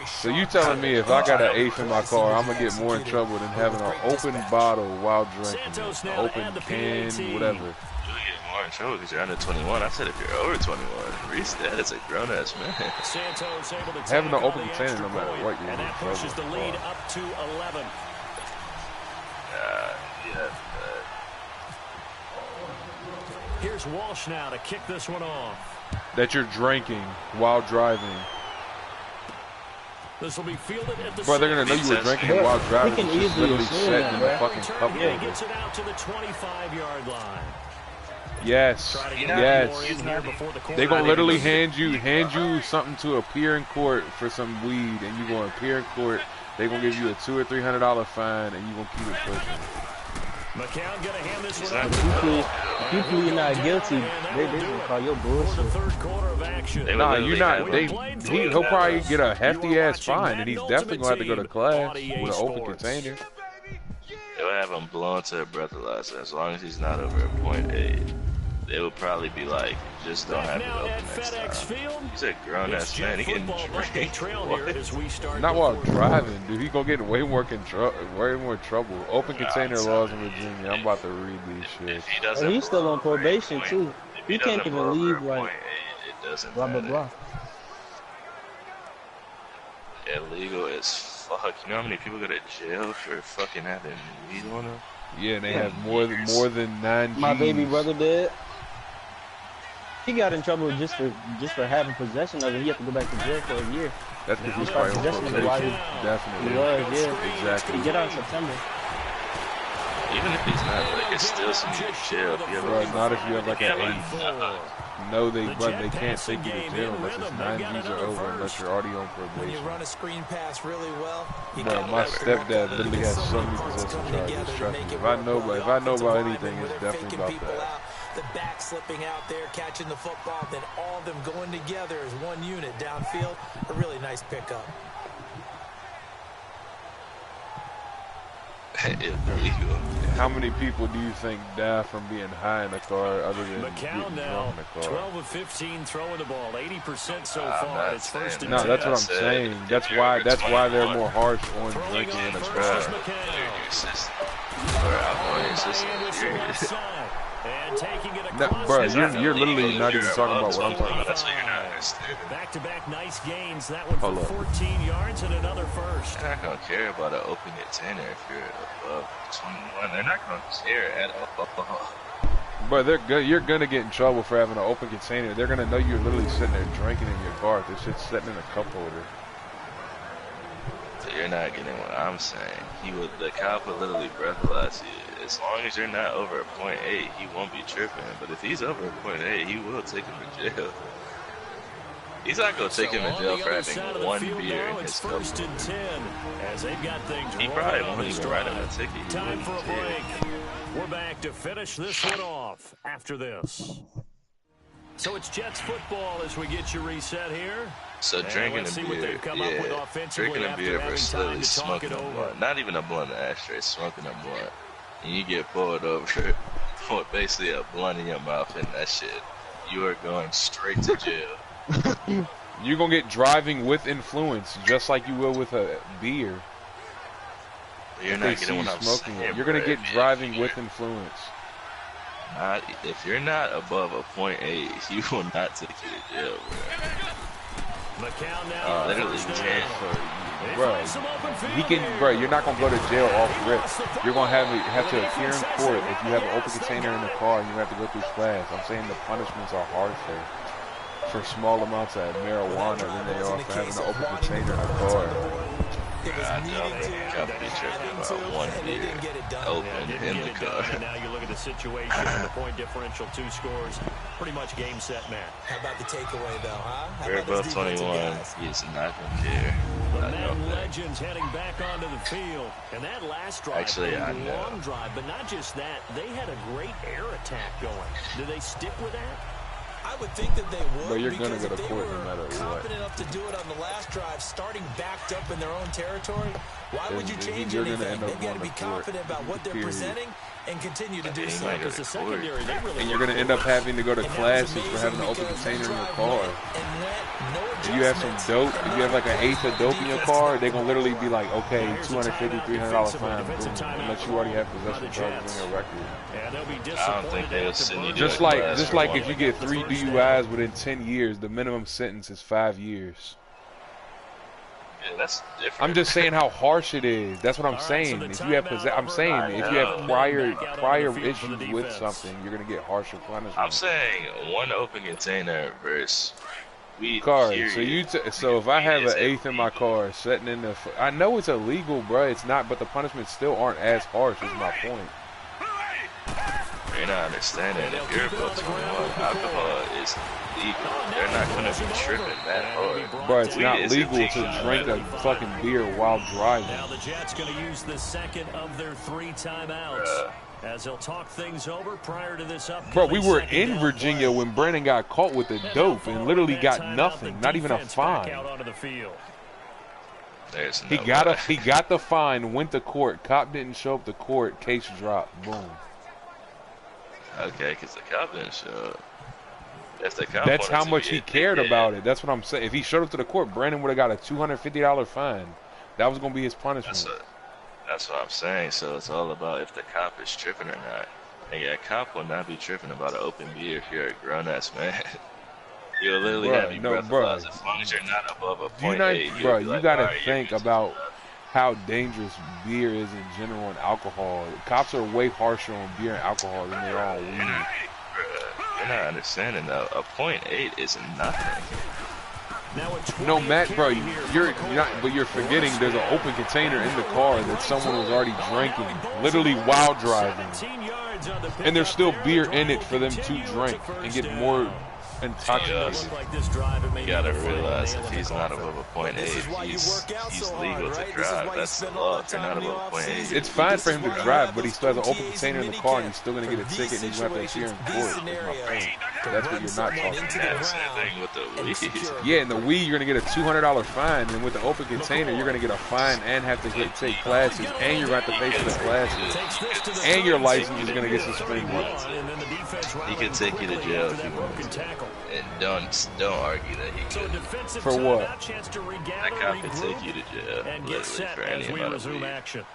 So you telling me if I got an eighth in my car, I'm gonna get more in trouble than having an open bottle while drinking, an open can, whatever. You get more in trouble because you're under 21. I said if you're over 21, Reese, that is a grown ass man. Having an open container, no matter what, you're in that pushes the lead up to 11. Yeah. Here's Walsh now to kick this one off. That you're drinking while driving. This will be fielded at the Bro, they're gonna know you were drinking while driving. He can easily literally set in the fucking cup holder. He gets it out to the 25-yard line. Yes. They're gonna literally hand you something to appear in court for some weed, and you gonna appear in court. They're gonna give you a $200 or $300 fine, and you gonna keep it pushing. McCown gonna hand this one out. If you plead not guilty, they gonna call your bullshit. Nah, you're not. He'll probably get a hefty ass fine, and he's definitely gonna have to go to class with an open container. They'll have him blown to a breathalyzer as long as he's not over a 0.8. They would probably be like, just don't have it open next time. He's a grown ass man. He can drink. Not while driving, dude. He gonna get way more trouble. Open container laws in Virginia. I'm about to read these shit. And he's still on probation too. He can't even leave like blah blah blah. Illegal as fuck. You know how many people go to jail for fucking having weed on them? Yeah, and they have more than 9 G's. My baby brother did. He got in trouble just for having possession of it. He had to go back to jail for a year. That's because he's probably on probation. Definitely. He was, yeah. Exactly. He get out in September. Even if he's not, like, it's still some jail. Bro, not if you have like an 8. No, they can't take you to jail unless it's 9 G's or over, unless you're already on probation. When you run a screen pass really well, bro, my stepdad literally has so many possession charges. Trust me. If I know about anything, it's definitely about that. The back slipping out there, catching the football, then all of them going together as one unit downfield. A really nice pickup. Illegal. How many people do you think die from being high in a car other than McCown now, 12 of 15 throwing the ball, 80% so far. It's first and 10. No, that's what I'm saying. That's why they're more harsh on drinking in a car. or alcohol in your system. No, bro, you're literally not even talking about what I'm talking about. That's what you're not understanding. Back-to-back nice gains. That one for 14 yards and another first. They're not going to care about an open container if you're above 21. They're not going to care at all. But you're going to get in trouble for having an open container. They're going to know you're literally sitting there drinking in your car. This shit's sitting in a cup holder. So you're not getting what I'm saying. The cop would literally breathalyze you. As long as you're not over a .8, he won't be tripping. But if he's over a .8, he will take him to jail. He's not going to take him to jail for having one beer in his cup. First and 10, as they've got things he probably won't even write him a ticket. Time for a break. We're back to finish this one off after this. So it's Jets football as we get you reset here. So drinking a beer, drinking a beer versus literally smoking a blunt. Not even a blunt, an ashtray, smoking a blunt. And you get pulled over with basically a blunt in your mouth and that shit, you are going straight to jail. You're going to get driving with influence, just like you will with a beer. You're not getting what I'm smoking saying, You're going to get driving with influence. If you're not above a .8, he will not take you to jail, bro. Literally, bro, you're not going to go to jail off rip. You're going to have to appear in court if you have an open container in the car and you have to go through class. I'm saying the punishments are harsher for small amounts of marijuana than they are for having an open container in a car. I don't be tripping about one beer open in the car. Now you look at the situation and the point differential, 2 scores, pretty much game, set, match. How about the takeaway, though, huh? We're above 21. He's not going to care. The Madden legends heading back onto the field. And that last drive, actually, I know. Long drive, but not just that. They had a great air attack going. Do they stick with that? I would think that they would. But you're going to go to court no matter what. Confident enough to do it on the last drive, starting backed up in their own territory. Why would you change anything? They've got to be confident about what they're presenting and continue to do so. Because the secondary, they really. And you're going to end up having to go to classes for having an open container in your car. If you have some dope, if you have like an eighth of dope in your car, they're going to literally be like, okay, $250, $300 fine, boom, unless you already have possession charges on your record. I don't think they'll send you just like if you get 3 DUIs within 10 years, the minimum sentence is 5 years. Yeah, that's different. I'm just saying how harsh it is. That's what I'm saying. If you have I'm saying if you have prior issues with something, you're gonna get harsher punishment. I'm saying one open container versus cars. So if I have an eighth in my car sitting in the, I know it's illegal, bro. It's not, but the punishments still aren't as harsh. Is my point. You're not understanding. If you're above 21, alcohol is legal. They're not going to be tripping that hard. Bro, it's not legal to drink a fucking beer while driving. Now the Jets going to use the second of their 3 timeouts. As they'll talk things over prior to this upcoming. Bro, we were in Virginia when Brandon got caught with the dope and literally got nothing, not even a fine. He got the fine, went to court. Cop didn't show up to court. Case dropped. Boom. Okay, because the cop didn't show up. That's how much he cared about it. That's what I'm saying. If he showed up to the court, Brandon would have got a $250 fine. That was going to be his punishment. That's what I'm saying. So it's all about if the cop is tripping or not. And a cop will not be tripping about an open beer if you're a grown-ass man. You'll literally have you breathalyzed. As long as you're not above a .8, bro, you got to think about how dangerous beer is in general and alcohol. Cops are way harsher on beer and alcohol than they are on weed. You're not understanding though. A .8 is nothing. No, Matt, bro, you're not, but you're forgetting there's an open container in the car that someone was already drinking, literally while driving, and there's still beer in it for them to drink and get more intoxicated. You gotta realize if he's not above a .8, he's legal to drive. That's the law. If you're not above a .8, it's fine for him to drive, but he still has an open container in the car and he's still gonna get a ticket and he's gonna have to appear in court. That's what you're not talking about. Same thing with the weed. Yeah, in the weed you're gonna get a $200 fine, and with the open container you're gonna get a fine and have to take classes, and you're gonna have to pay for the classes, and your license is gonna get suspended. He can take you to jail if you want to. And don't argue that he could. For what? That cop could take you to jail, literally, for any amount of weed.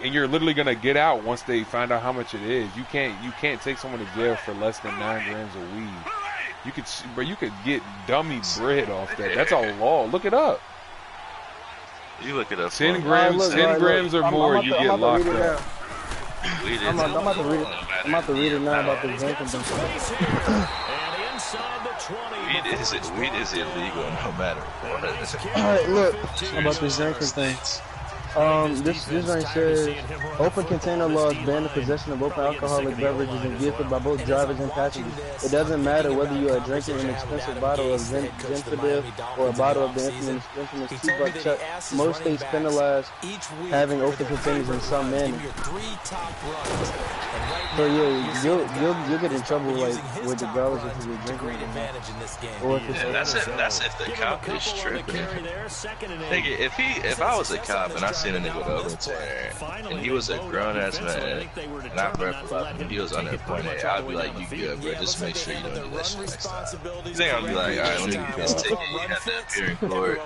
you're literally gonna get out once they find out how much it is. You can't take someone to jail for less than 9 grams of weed. You could get dummy bread off that. That's a law. Look it up. You look it up. 10 grams, 10 grams or more, you get locked up. I'm about to read it. I'm about to read it now about this drinking thing. Weed is illegal no matter what. Alright, look about this drinking thing. This right says open container laws ban the possession of open alcoholic beverages in vehicles by both drivers and passengers. It doesn't matter whether you are drinking an expensive bottle of Zinfandel or a bottle of the infamous $2 chuck. Most states penalize having open containers in some manner. So yeah, you'll get in trouble like with regardless if you're drinking or if it's that's if the cop is tripping. Nigga, if I was a cop and I seen a nigga with open container and he was a grown ass man, not breathalyzing, he was under point A, I'd be like, you good, bro? Just make sure you don't do that shit next time. You think I'd be like, all right, let me get this ticket. You have to appear in court.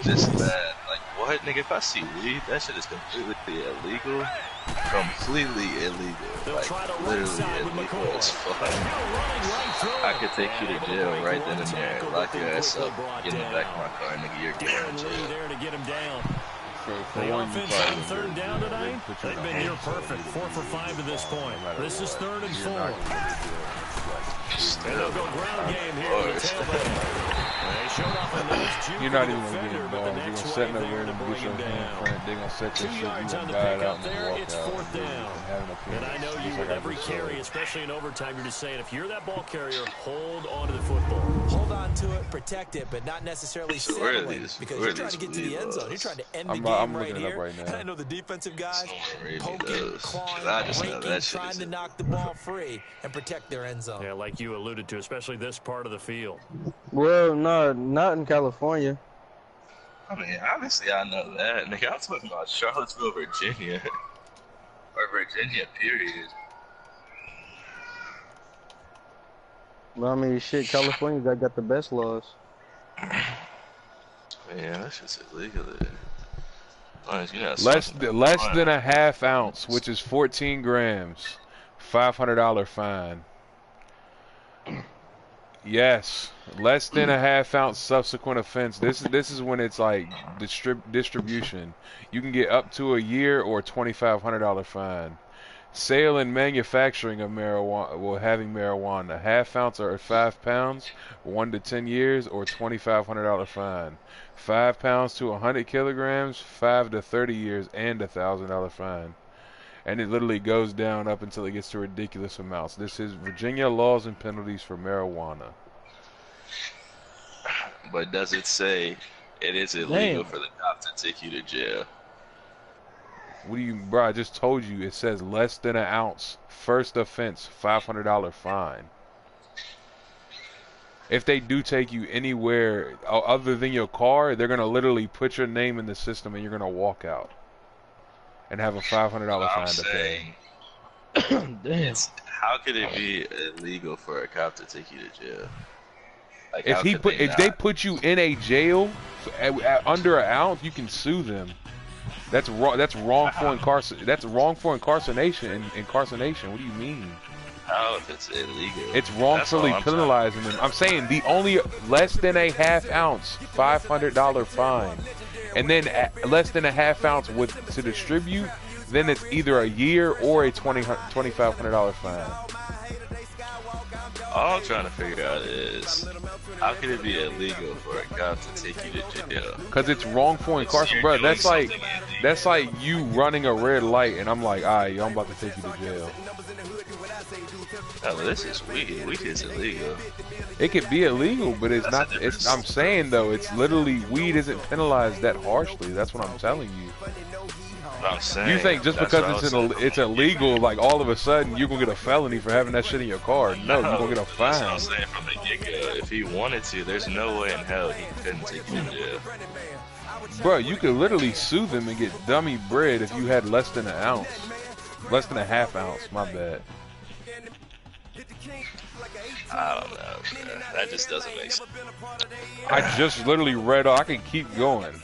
This and that. Like what, nigga? If I see weed, that shit is completely illegal. Completely illegal, like literally illegal as fuck. I could take you to jail right then and there, lock your ass up, get in the back of my car, nigga, you're going to jail. The offense on third down tonight, they've been near perfect, 4 for 5 at this point. This is 3rd and 4. And they'll go ground game here in the tailback. You're not even going to get involved. You're going to set in the rear and get your hand front. They're going to set your shit. You're going to buy it out and walk out. And I know you with every carry, especially in overtime, you're just saying, if you're that ball carrier, hold on to the football. Hold on to it, protect it, but not necessarily settle it. Because you're trying to get to the end zone. You're trying to end the game right here. And I know the defensive guys poking, clawing, raking, trying to knock the ball free and protect their end zone. Yeah, like you alluded to, especially this part of the field. Well, no, not in California. I mean, obviously I know that. Nigga, I'm talking about Charlottesville, Virginia. Or Virginia, period. Well, I mean, shit, California got the best laws. Yeah, that's just illegal there. Less than a half ounce, which is 14 grams. $500 fine. Yes, less than a half ounce subsequent offense. This is when it's like distribution. You can get up to a year or $2,500 fine. Sale and manufacturing of marijuana, well, having marijuana, half ounce or 5 pounds, 1 to 10 years or $2,500 fine. 5 pounds to 100 kilograms, 5 to 30 years and $1,000 fine. And it literally goes down up until it gets to ridiculous amounts. This is Virginia laws and penalties for marijuana. But does it say it is illegal for the cop to take you to jail? What do you, bro? I just told you it says less than an ounce. First offense, $500 fine. If they do take you anywhere other than your car, they're gonna literally put your name in the system and you're gonna walk out and have a $500 fine to pay. Damn. How could it be illegal for a cop to take you to jail? Like, if they put you in a jail under an ounce, you can sue them. That's wrong. That's wrongful incarceration. That's wrongful incarceration. Incarceration. What do you mean? How if it's illegal? It's wrongfully penalizing them. I'm saying the only less than a half ounce, $500 fine, and then less than a half ounce to distribute. Then it's either a year or a $2,500 fine. All I'm trying to figure out is, how can it be illegal for a cop to take you to jail? Because it's wrongful incarceration, bro. That's like you running a red light, and I'm like, alright, I'm about to take you to jail. Oh, well, this is weed. Weed is illegal. It could be illegal, but it's not. I'm saying though, it's literally weed isn't penalized that harshly. That's what I'm telling you. I'm saying, you think just because it's illegal, like all of a sudden you're gonna get a felony for having that shit in your car? No, you're gonna get a fine. That's what I'm saying from the get-go. If he wanted to, there's no way in hell he couldn't take you to jail. Bro, you could literally sue them and get dummy bread if you had less than an ounce, less than a half ounce. My bad. I don't know, man. That just doesn't make sense. I just literally read. I can keep going.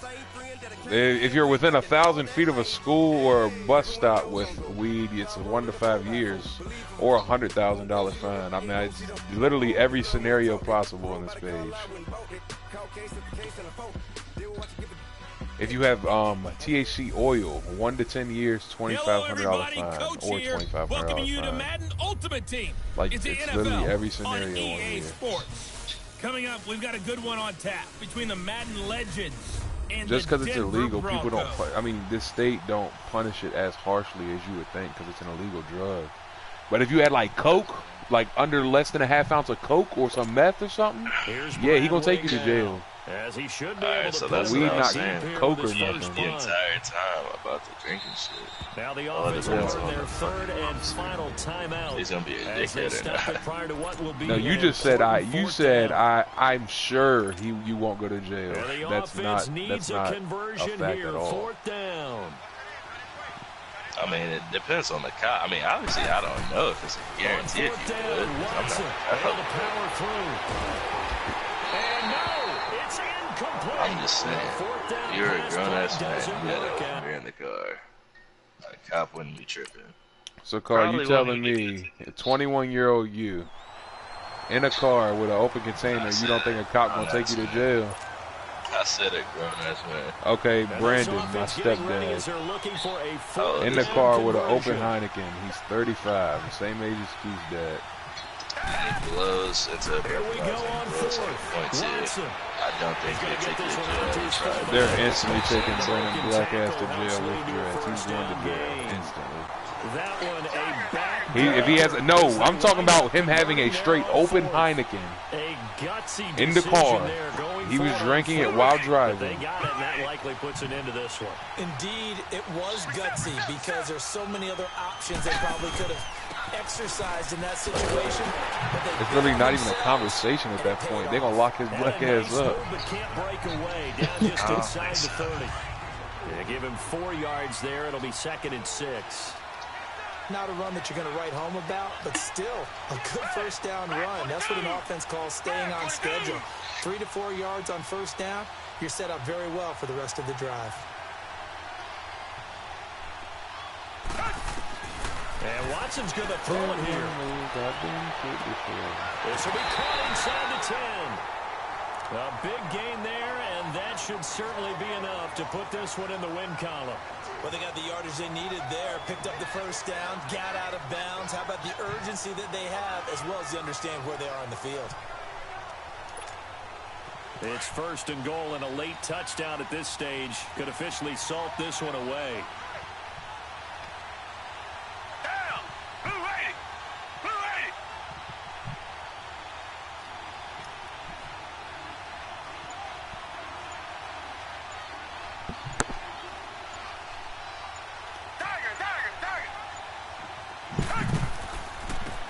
If you're within 1,000 feet of a school or a bus stop with weed, it's 1 to 5 years or $100,000 fine. I mean, it's literally every scenario possible on this page. If you have THC oil, 1 to 10 years, $2,500 fine or $2,500 Welcoming you to fine. Madden Ultimate Team. Like it's literally every scenario on EA on here. Sports. Coming up, we've got a good one on tap between the Madden legends and just because the it's Denver illegal, Broncos. people don't. I mean, this state don't punish it as harshly as you would think because it's an illegal drug. But if you had like coke, like under less than a half ounce of coke or some meth or something, yeah, he gonna take you to jail. As he should be Alright, so that's weed, what I was not saying. coke or The nothing. entire time about the drinking shit. Now the offense is in their third and final timeout. He's gonna be a as they dickhead or step not. it prior to what will be No, you an just said important you fourth said down. I'm sure you won't go to jail. And the That's offense not needs a conversion fact here. at all. Fourth down. I mean, it depends on the cop. I mean, obviously, I don't know if it's a guarantee if Fourth you down, would. Watson able to power through. And no, it's incomplete. I'm just saying, Fourth down you're a pass grown-ass play man. doesn't You work gotta out. be in the car. A cop wouldn't be tripping. So, Carl, Probably you telling won't even me, a 21-year-old you, in a car with an open container, you don't think a cop gonna take you to jail? I said a grown-ass man. Okay, And this Brandon, my offense getting ready as stepdad, they're looking for a fourth in the down car with an open conversion. Heineken. He's 35, the same age as Keith's dad. He blows into a Here we go on fourth. Watson. I don't think he'll take you to jail. They're instantly taking Brandon Black ass to jail with dreads. He's going to jail instantly. That one a back. If he has I'm talking about him having a straight open Heineken A gutsy in the decision car. there, going He was for drinking it third. while But driving. they got it, and that likely puts an end to this one. Indeed, it was gutsy because there's so many other options they probably could have exercised in that situation. But they It's really did not even a themselves. conversation at that point. They're gonna lock his And black a ass nice up. move, but can't break away. Down just inside the 30. Yeah, give him 4 yards there. It'll be 2nd and 6. Not a run that you're going to write home about, but still a good first down run. That's what an offense calls staying on schedule. 3 to 4 yards on first down, you're set up very well for the rest of the drive. And Watson's going to throw it here. This will be caught inside the 10. A big gain there, and that should certainly be enough to put this one in the win column. Well, they got the yardage they needed there, picked up the first down, got out of bounds. How about the urgency that they have, as well as they understand where they are on the field? It's 1st and goal, and a late touchdown at this stage could officially salt this one away.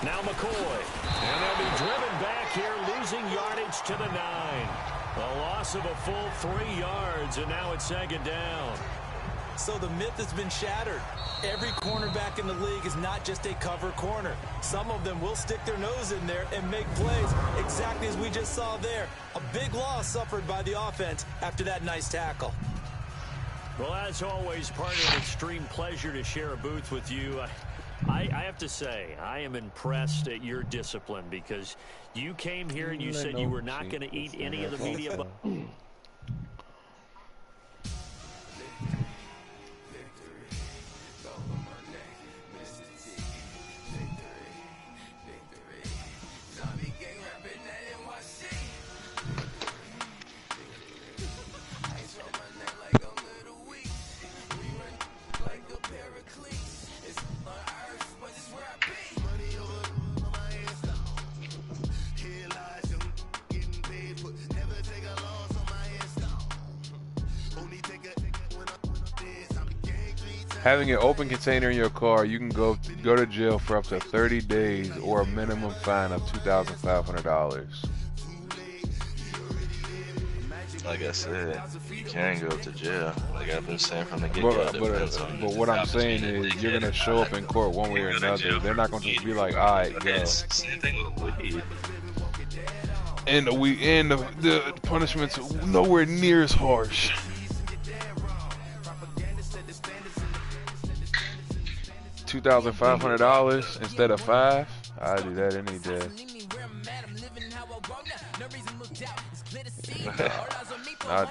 Now McCoy, and they'll be driven back here, losing yardage to the 9. A loss of a full 3 yards, and now it's 2nd down. So the myth has been shattered. Every cornerback in the league is not just a cover corner. Some of them will stick their nose in there and make plays, exactly as we just saw there. A big loss suffered by the offense after that nice tackle. Well, as always, partner, an extreme pleasure to share a booth with you. I have to say, I am impressed at your discipline because you came here and you said you were not going to eat any of the media. Having an open container in your car, you can go to jail for up to 30 days or a minimum fine of $2,500. Like I said, you can go to jail. Like I've been saying from the get-go. But what I'm saying is, you're gonna show up in court one way or another. They're not gonna just be like, "All right, go." Same thing with weed. And the punishment's nowhere near as harsh. $2,500 instead of $5, I'd do that any day.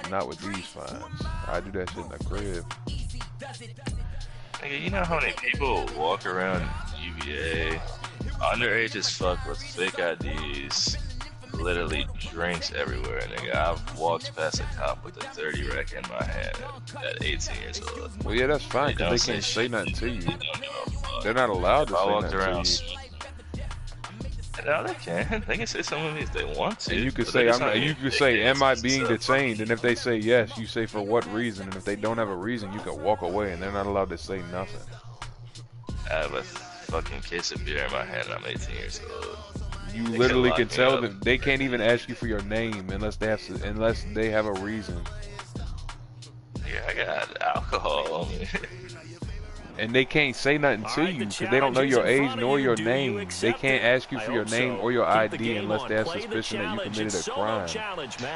Not with these fines. I do that shit in the crib. Nigga, you know how many people walk around UVA, underage as fuck with fake IDs, literally drinks everywhere, nigga. I've walked past a cop with a 30 rack in my hand at 18 years old. Well, yeah, that's fine, because they can't say nothing to you. They're not allowed to say nothing to you. No, they can. They can say something if they want to. And you could say, you could say, am I being detained? And if they say yes, you say for what reason. And if they don't have a reason, you can walk away, and they're not allowed to say nothing. I have a fucking case of beer in my hand. I'm 18 years old. You literally can tell them they can't even ask you for your name unless they have a reason. Yeah, I got alcohol on me. And they can't say nothing to you because they don't know your age nor your name. They can't ask you for your name or your ID unless they have suspicion that you committed a crime.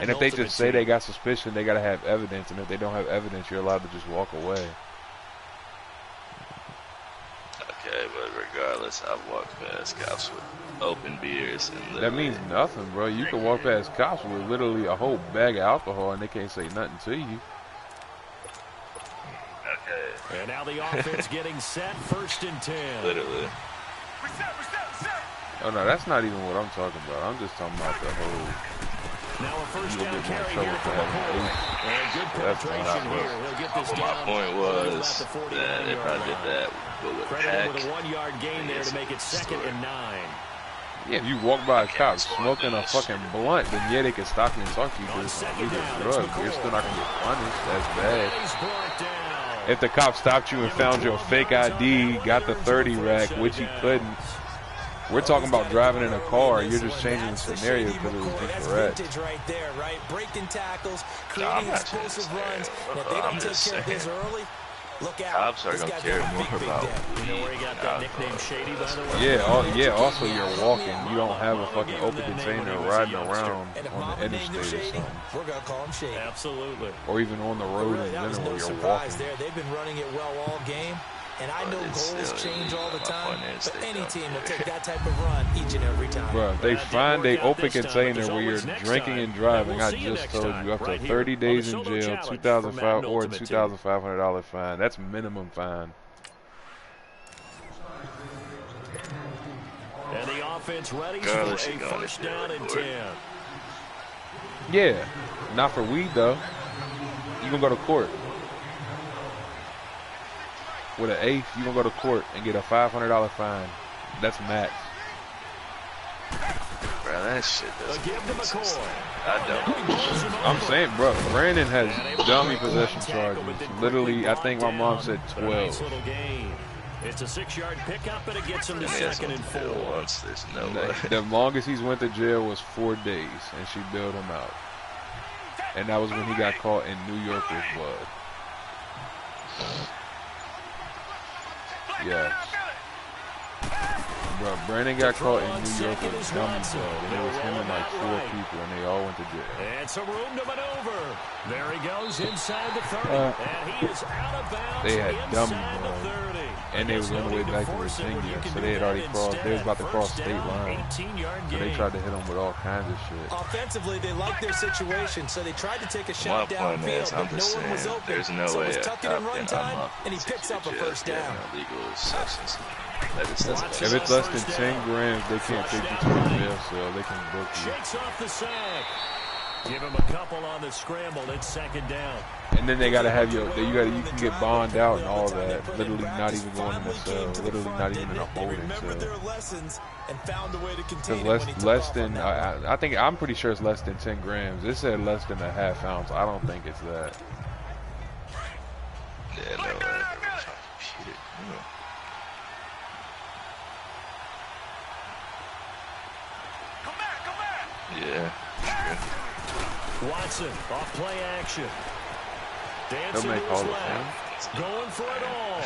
And if they just say they got suspicion, they got to have evidence. And if they don't have evidence, you're allowed to just walk away. Okay, but regardless, I've walked past cops with open beers. And that means nothing, bro. You can walk past cops with literally a whole bag of alcohol and they can't say nothing to you. And now the offense getting set, 1st and 10. Literally. Oh, no, that's not even what I'm talking about. I'm just talking about the whole... Now a first down carry here for McCoy. And good penetration here. He'll get this down. My point was that if I did that, Credit with a 1-yard gain there to make it 2nd and 9. Yeah, if you walk by a cop smoking a fucking blunt, then yeah, they can stop you and talk to you because it's illegal drugs. You're still not going to get punished. That's bad. If the cop stopped you and found your fake ID, got the 30 rack, which he couldn't, we're talking about driving in a car. You're just changing the scenario because it was incorrect. That's right there, right? Breaking tackles, creating explosive runs. If they don't take care of this early, look out. Cops are going to care more about you know where he got that nickname Shady, by the way? Yeah, also you're walking. You don't have a fucking open container riding around on the interstate or something. We're going to call him Shady. Absolutely. Or even on the road in general, you're walking. There. They've been running it well all game. And I know goals change all the time, but any team will take that type of run each and every time. Bro, they find a open container where you're drinking and driving. I just told you up to 30 days in jail, $2,500 or $2,500 fine. That's minimum fine. And the offense ready for a 1st down and 10. Yeah, not for weed though. You gonna go to court. With an eighth, you gonna go to court and get a $500 fine. That's max. Bro, that shit doesn't make sense. I don't. I'm saying, bro, Brandon has dummy possession charges. Literally, I think my mom said 12. It's a 6-yard pickup, and it gets him to 2nd and 4. There's no way. The longest he's went to jail was 4 days, and she bailed him out. And that was when he got caught in New Yorker's blood. Yeah. Bro, Brandon got caught in New York with dummy blood, and it was him and like 4 people, and they all went to jail. And some room to maneuver. There he goes inside the 30, and he is out of bounds. They had dummy blood, and they was on the way back to Virginia, so they had already crossed. They was about to cross state line, so they tried to hit him with all kinds of shit. Offensively, they liked their situation, so they tried to take a shot downfield, but no one was open. There's no way a cop can run and he picks up a 1st down. Illegal substance. If it's less than 10 grams, they can't take you to a jail cell. They can book you. Shakes off the sack. Give him a couple on the scramble. It's 2nd down. And then they gotta have you can get bond out and all that. Literally not even going in a cell. Literally not even in a holding cell. Because less than I'm pretty sure it's less than 10 grams. It said less than a half ounce. I don't think it's that. Yeah, no way. Yeah. Watson off play action. Dancing make to all his the left. Going for it all.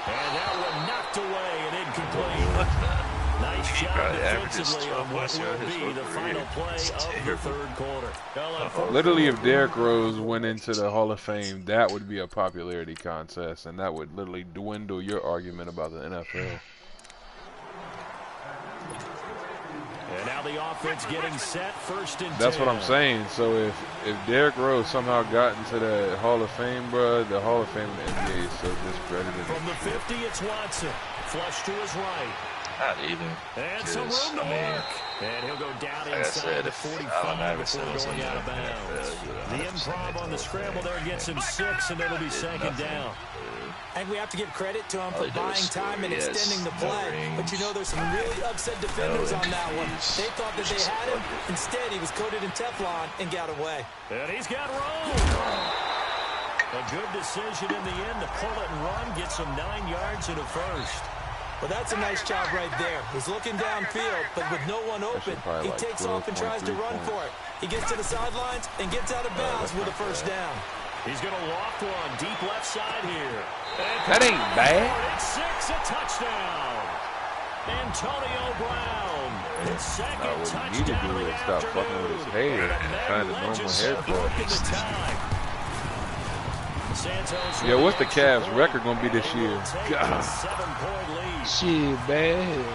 And that one knocked away and incomplete. Nice job defensively on what will be the final play of the third quarter. Literally, if Derrick Rose went into the Hall of Fame, that would be a popularity contest, and that would literally dwindle your argument about the NFL. And now the offense getting set, 1st and 10. That's what I'm saying. So if Derrick Rose somehow got into the Hall of Fame, bro, the Hall of Fame in the NBA is so discredited. From the 50, it's Watson. Flush to his right. Not even. And some room to work. And he'll go down inside the 45 before going out of bounds. The improv on the scramble there gets him 6, and it'll be 2nd down. And we have to give credit to him for buying time and extending the play. But you know, there's some really upset defenders on that one. They thought that they had him. Instead, he was coated in Teflon and got away. And he's got room. A good decision in the end to pull it and run. Gets him 9 yards and a first. Well, that's a nice job right there. He's looking downfield, but with no one open, he takes off and tries to run for it. He gets to the sidelines and gets out of bounds with a 1st down. He's going to loft one deep left side here. That ain't bad. It's 6, a touchdown. Antonio Brown. His 2nd touchdown of the afternoon. Stop fucking with his hair and find a normal hair fall. Yeah, what's the Cavs' record gonna be this year? God. Shit, man.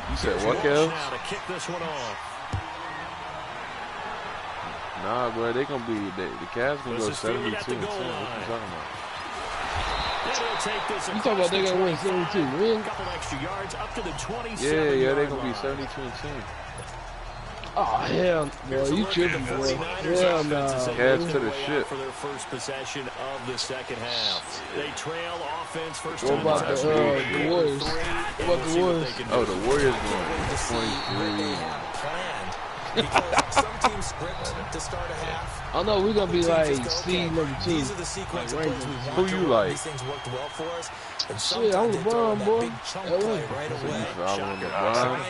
You said what, Kev? Nah, bro, they gonna be the Cavs gonna go 72 and 10. What you talking about? You talking about they gonna win 72? Really? Yeah, they gonna be 72 and 10. Oh, hell, boy, you tripping, boy. Hell no. Cavs to the shit. For their first possession of the 2nd half. They trail offense first. What about the Warriors? What about the Warriors? Oh, the Warriors going 23. Because some teams script to start a half. I know we're gonna be like seed number 2. These are the sequence of plays we Who you like? These things worked well for us. And shit, I'm LeBron, boy. Big chunk play right away. Try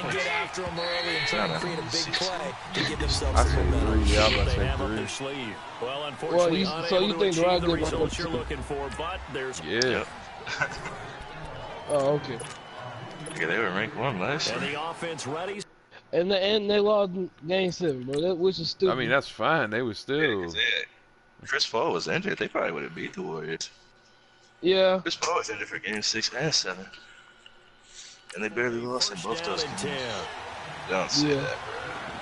and get after them early and try to create a big play to give themselves I some say momentum. 3. Yeah, I'm gonna say 3. Well, unfortunately, so you think the the results you're looking for, but there's Oh, okay. Yeah, they were ranked 1 last year. And the offense ready. And they lost game 7, bro. Which is stupid. I mean, that's fine. They was still. Chris Paul was injured. They probably would have beat the Warriors. Yeah. Chris Paul was injured for game 6 and 7. And they barely lost in both those games. Don't say that,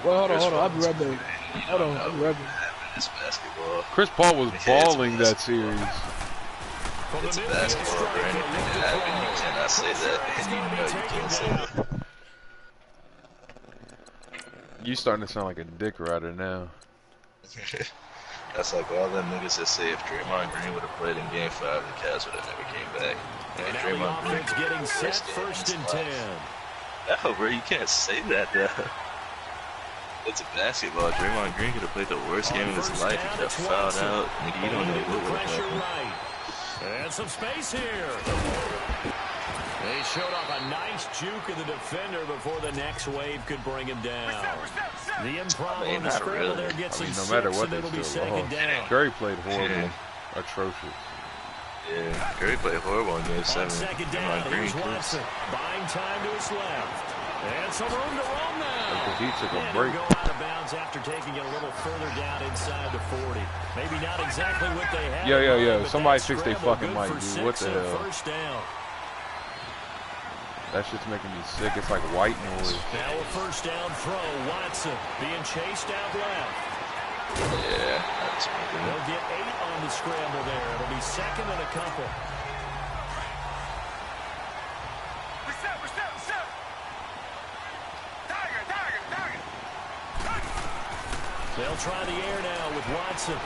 bro. Well, hold on. I'll be right back. Hold on, I'll be right back. It's basketball. Chris Paul was balling that series. It's basketball, for anything to happen. You cannot say that. And you know you can't say that. You starting to sound like a dick rider now. That's like all them niggas that say if Draymond Green would have played in Game 5, the Cavs would have never came back. And Draymond Green's getting set 1st and 10. No, bro, you can't say that, though. It's a basketball. Draymond Green could have played the worst game of his life. He got fouled out. Nigga, you don't know what would have happened. And some space here. They showed off a nice juke of the defender before the next wave could bring him down. The improv on the scramble there gets him 6, no matter what, it'll be 2nd down. Curry played horrible. Atrocious. Yeah, Curry played horrible in Game 7. 2nd down, here's Watson. Buying time to his left. And some room to roam now. Because he took a break. Go out of bounds after taking it a little further down inside the 40. Maybe not exactly what they had. Yeah. Somebody fix their fucking mic, dude. What the hell? First down. That shit's making me sick. It's like white noise. Now a 1st down throw. Watson being chased out left. Yeah, that's pretty good. They'll get 8 on the scramble there. It'll be 2nd and a couple. They'll try the air now with Watson.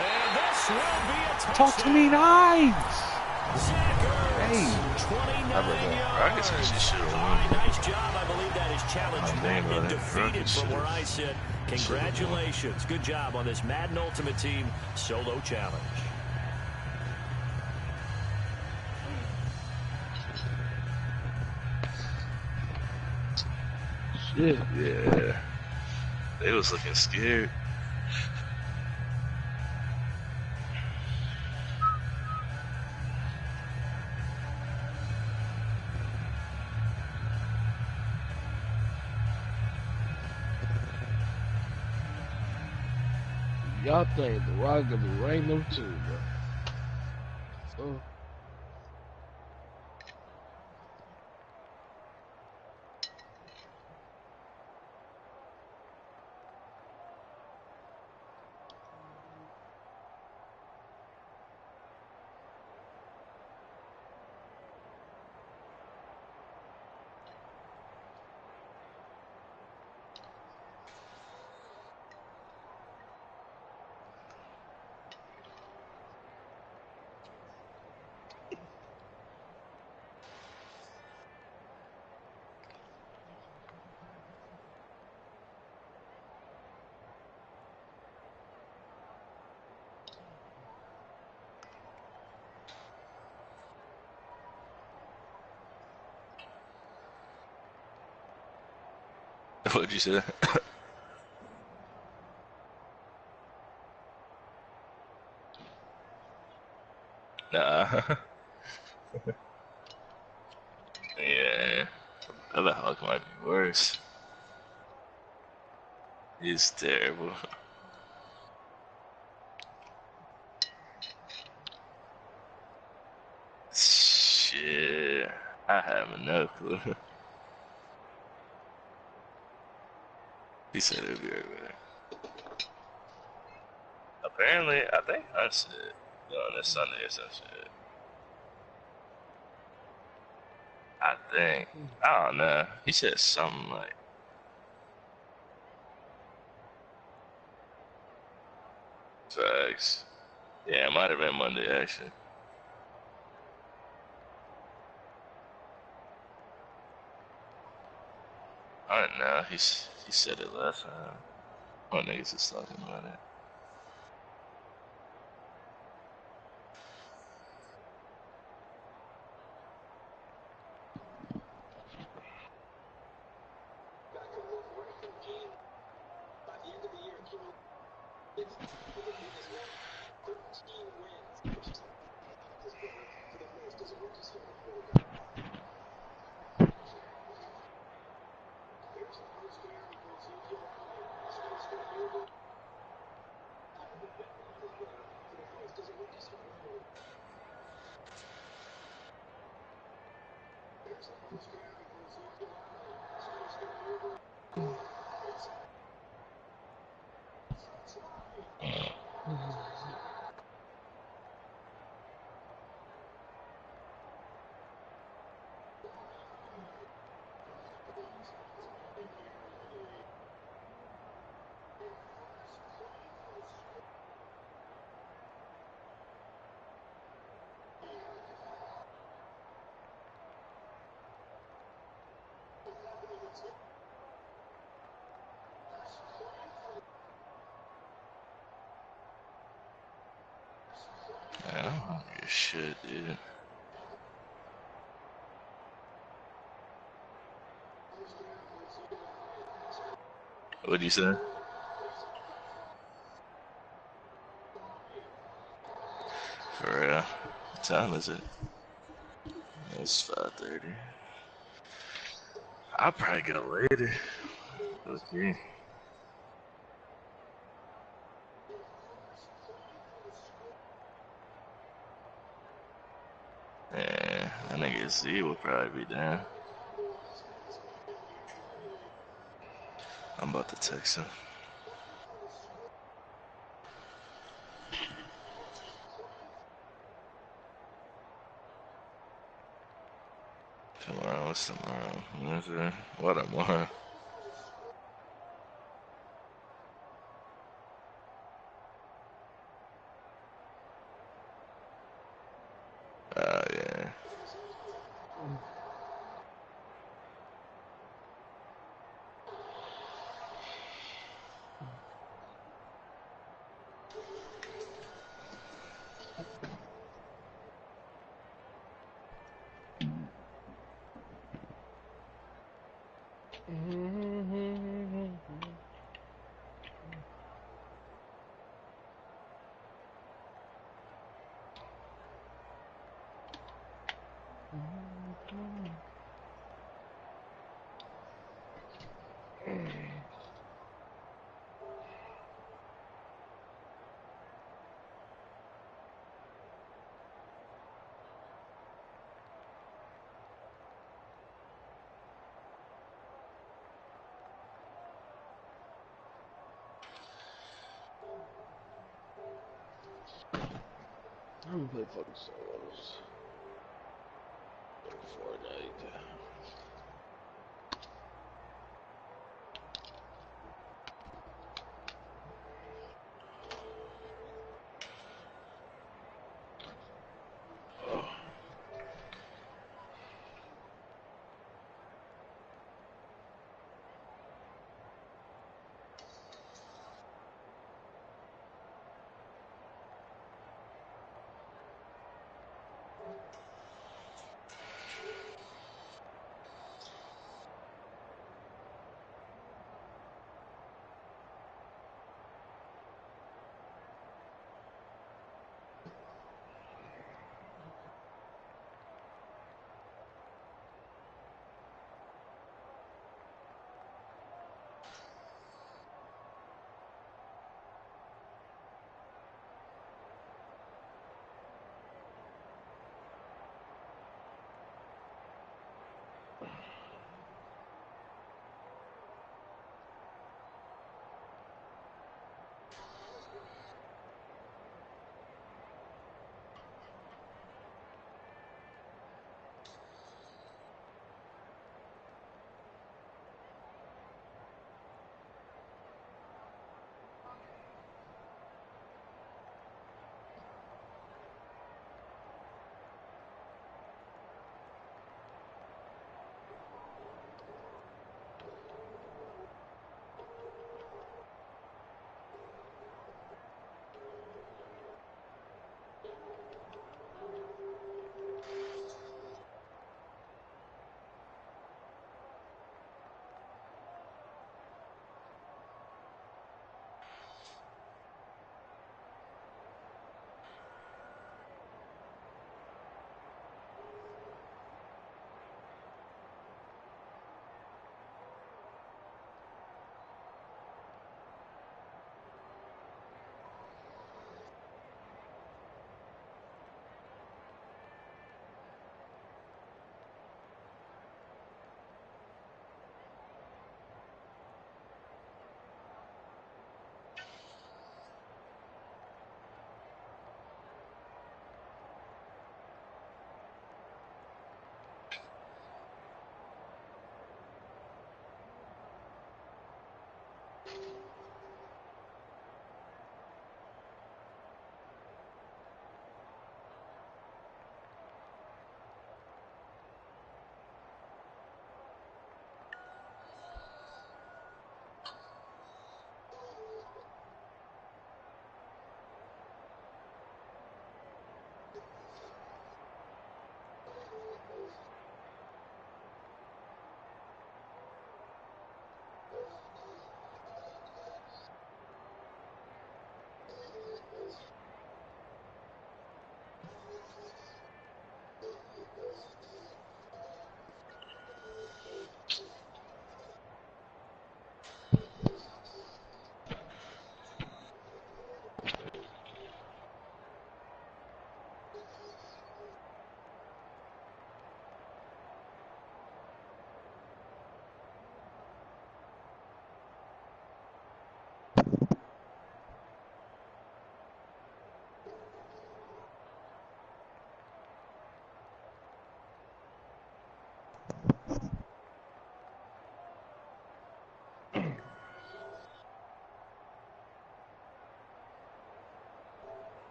And this will be a touchdown. Talk to me nice. Hey. 29 yards. Nice job. I believe that is challenged and defeated from where I sit. Congratulations. Good job on this Madden Ultimate Team solo challenge. Shit. Yeah. They was looking scared. Y'all think the Rock gonna be ranked number 2, bro? Oh. What'd you say? Nah. Yeah. Other Hulk might be worse. He's terrible. Shit. I have no clue. He said it'd be right back. Apparently, I think Hunt's on this Sunday or some shit. I think. I don't know. He said something like. Facts. Yeah, it might have been Monday, actually. I don't know. He said it last time. Oh, niggas is talking about it. I don't give a shit, dude. What'd you say? For real. What time is it? It's 5:30. I'll probably get it later. Okay. Yeah, I nigga Z will probably be down. I'm about to text him. Tomorrow, what's tomorrow? Wednesday? What tomorrow? Yeah. I'm gonna play fucking solos. Fortnite.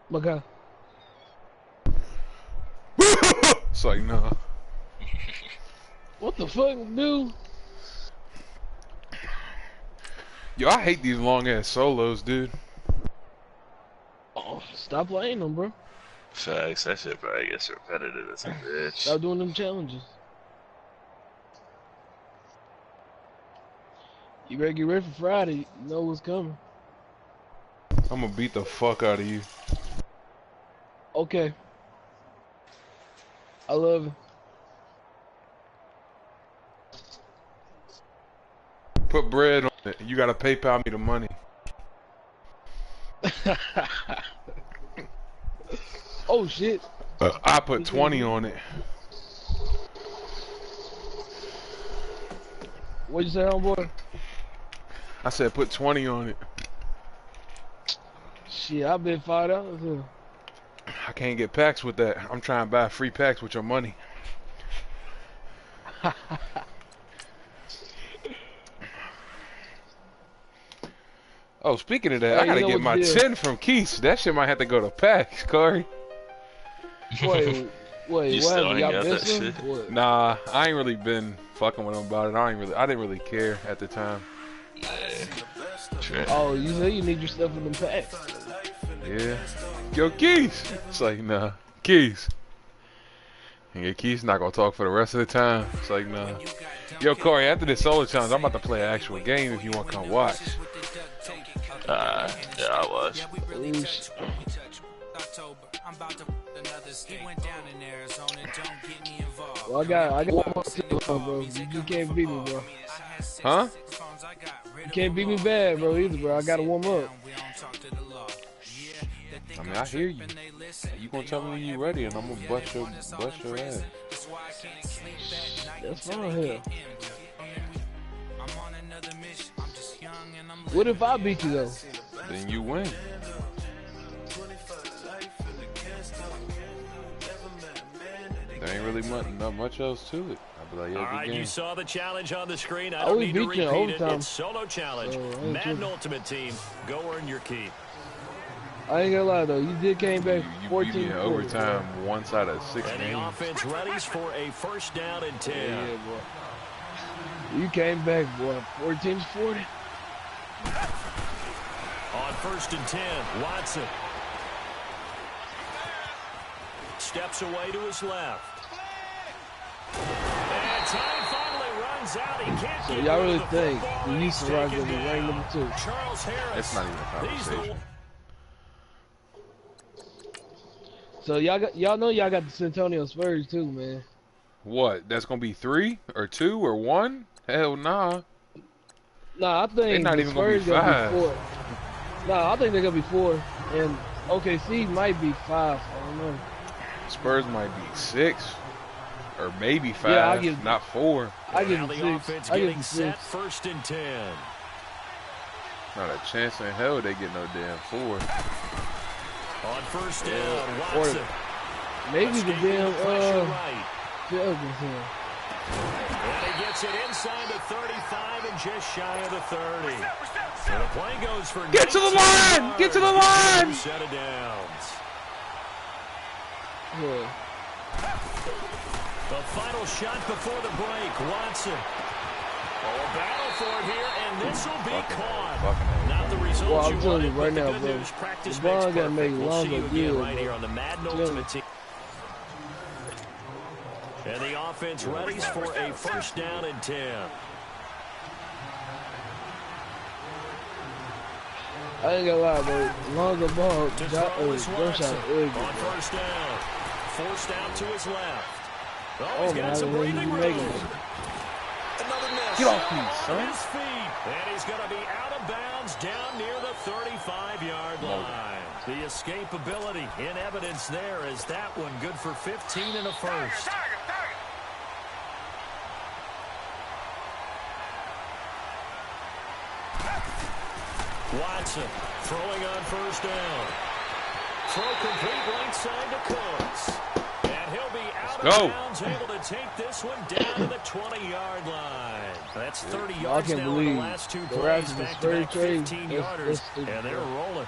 My God. It's like, nah. What the fuck, dude? Yo, I hate these long ass solos, dude. Oh, stop playing them, bro. Facts, that shit probably gets repetitive as a bitch. Stop doing them challenges. You better get ready for Friday. You know what's coming. I'm gonna beat the fuck out of you. Okay. I love it. Put bread on it. You gotta PayPal me the money. Oh shit. I put 20 on it. What'd you say, homeboy? I said put 20 on it. Shit, I bet $5. I can't get packs with that. I'm trying to buy free packs with your money. Oh, speaking of that, Hey, I gotta you know get my 10 from Keith. That shit might have to go to packs, Corey. Wait, You what still happened? ain't Y'all got that missing? shit? What? Nah, I ain't really been fucking with him about it. I didn't really care at the time. Trent. Oh, you say you need your stuff in them packs. Yeah. Yo, Keith. It's like, nah, Keith. And your Keith's not gonna talk for the rest of the time. It's like, nah. Yo, Corey, after this solo challenge, I'm about to play an actual game if you want to come watch. Yeah, I was. Well, I got one more too, bro. You can't beat me, bro. Huh? You can't beat me bad, bro, either, bro. I gotta warm up. I mean, I hear you. You gonna tell me when you ready, and I'm gonna bust your ass. That's fine, hell. What if I beat you, though? Then you win. There ain't really not much else to it. I'll be like, yeah, all good right, game. you saw the challenge on the screen. I Oh, don't we need to beat you in repeat it. overtime. It's solo challenge. Madden Ultimate Team. Go earn your keep. I ain't gonna lie, though. You did came back You 14 beat me in overtime once out of 6 And games. the offense readies for a first down and 10. Yeah, boy. You came back, boy. 14-40. On first and 10, Watson. Steps away to his left. And time finally runs out. He can't So get y'all rid of really the think football, the and East he's Rock taken gonna be ranked down. number 2? Charles Harris. It's not even a He's conversation. So y'all know y'all got the San Antonio Spurs too, man. What? That's gonna be 3 or 2 or 1? Hell nah. Nah, I think They're not the even gonna be Spurs gonna 5. be 4. Nah, I think they're gonna be 4, and OKC might be 5. I don't know. Spurs might be 6 or maybe 5. Yeah, I give- not 4. I give Now them the 6. offense I give getting them set 6. first and 10. Not a chance in hell they get no damn 4. On first down, Watson. Maybe the Escaping damn pressure right. Pelicans here. And he gets it inside the 35 and just shy of the 30. So the play goes for Get to the 19 line! yards. Get to the line! 2 set of downs. Yeah. The final shot before the break. Watson. Oh, a battle for it here, and this will be caught. Not the result well, I'm you telling you wanted, right now, but the good news, practice bro. makes LeBron got to make perfect. We'll see you Lonzo again good, right bro. here on the Madden Ultimate Team. And the offense ready for a first down and 10. I ain't gonna lie, bro. Lonzo Ball, To throw is Watson ugly, on first down. Forced out to his left. Oh, he's man, got some breathing room. Another miss. Get off me, son. His feet. And he's going to be out of bounds down near the 35-yard line. The escapability in evidence there as that one good for 15 and a first. Watson throwing on first down. Throw complete right side to Cooks. And he'll be out of bounds, able to take this one down to the 20-yard line. That's 30 yards now in the last two plays, back-to-back 15-yarders, and they're rolling.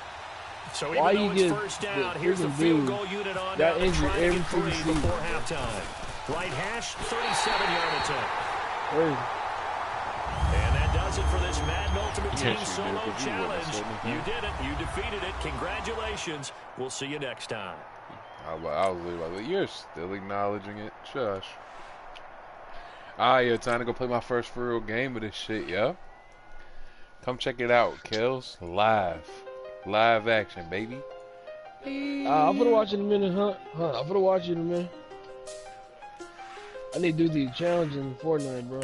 So even though it's first down, here's the field goal unit on now to try to get three before halftime. Right hash, 37-yard attempt. And that does it for this Madden Ultimate Team Solo Challenge. You did it. You defeated it. Congratulations. We'll see you next time. I was like, you're still acknowledging it. Shush. Yeah, time to go play my first for real game of this shit, yo. Come check it out, Kels. Live action, baby. I'm gonna watch it in a minute, huh? I'm gonna watch it in a minute. I need to do the challenge in Fortnite, bro.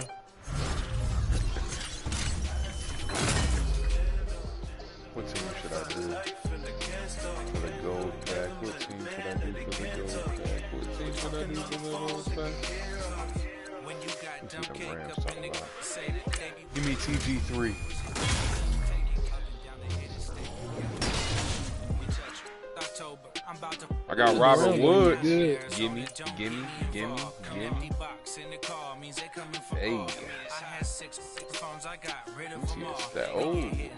What team should I do for the gold pack? What team should I do for the gold pack? What team should I do for the gold pack? What the Rams talking about? Give me TG3. I got Robert Woods. Gimme. Hey.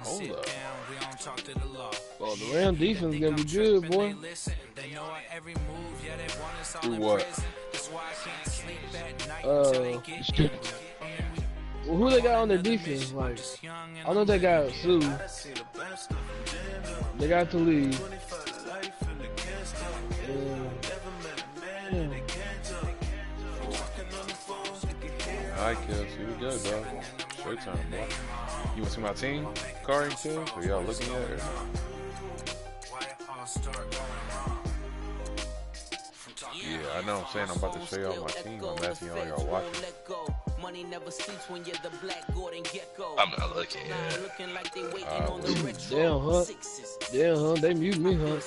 Hold up. Oh, the Ram defense is gonna be good, boy. Do what? Well, who they got on their defense? Like, I know they got Sue. They got to leave. Alright, Kels, here we go, dog. Showtime, boy. You want to see my team, Kari and Kels? Are y'all looking at it? Yeah, I know. I'm saying I'm about to show y'all my team. I'm asking all y'all watching. I'm not looking yet. Damn, huh? They mute me, huh?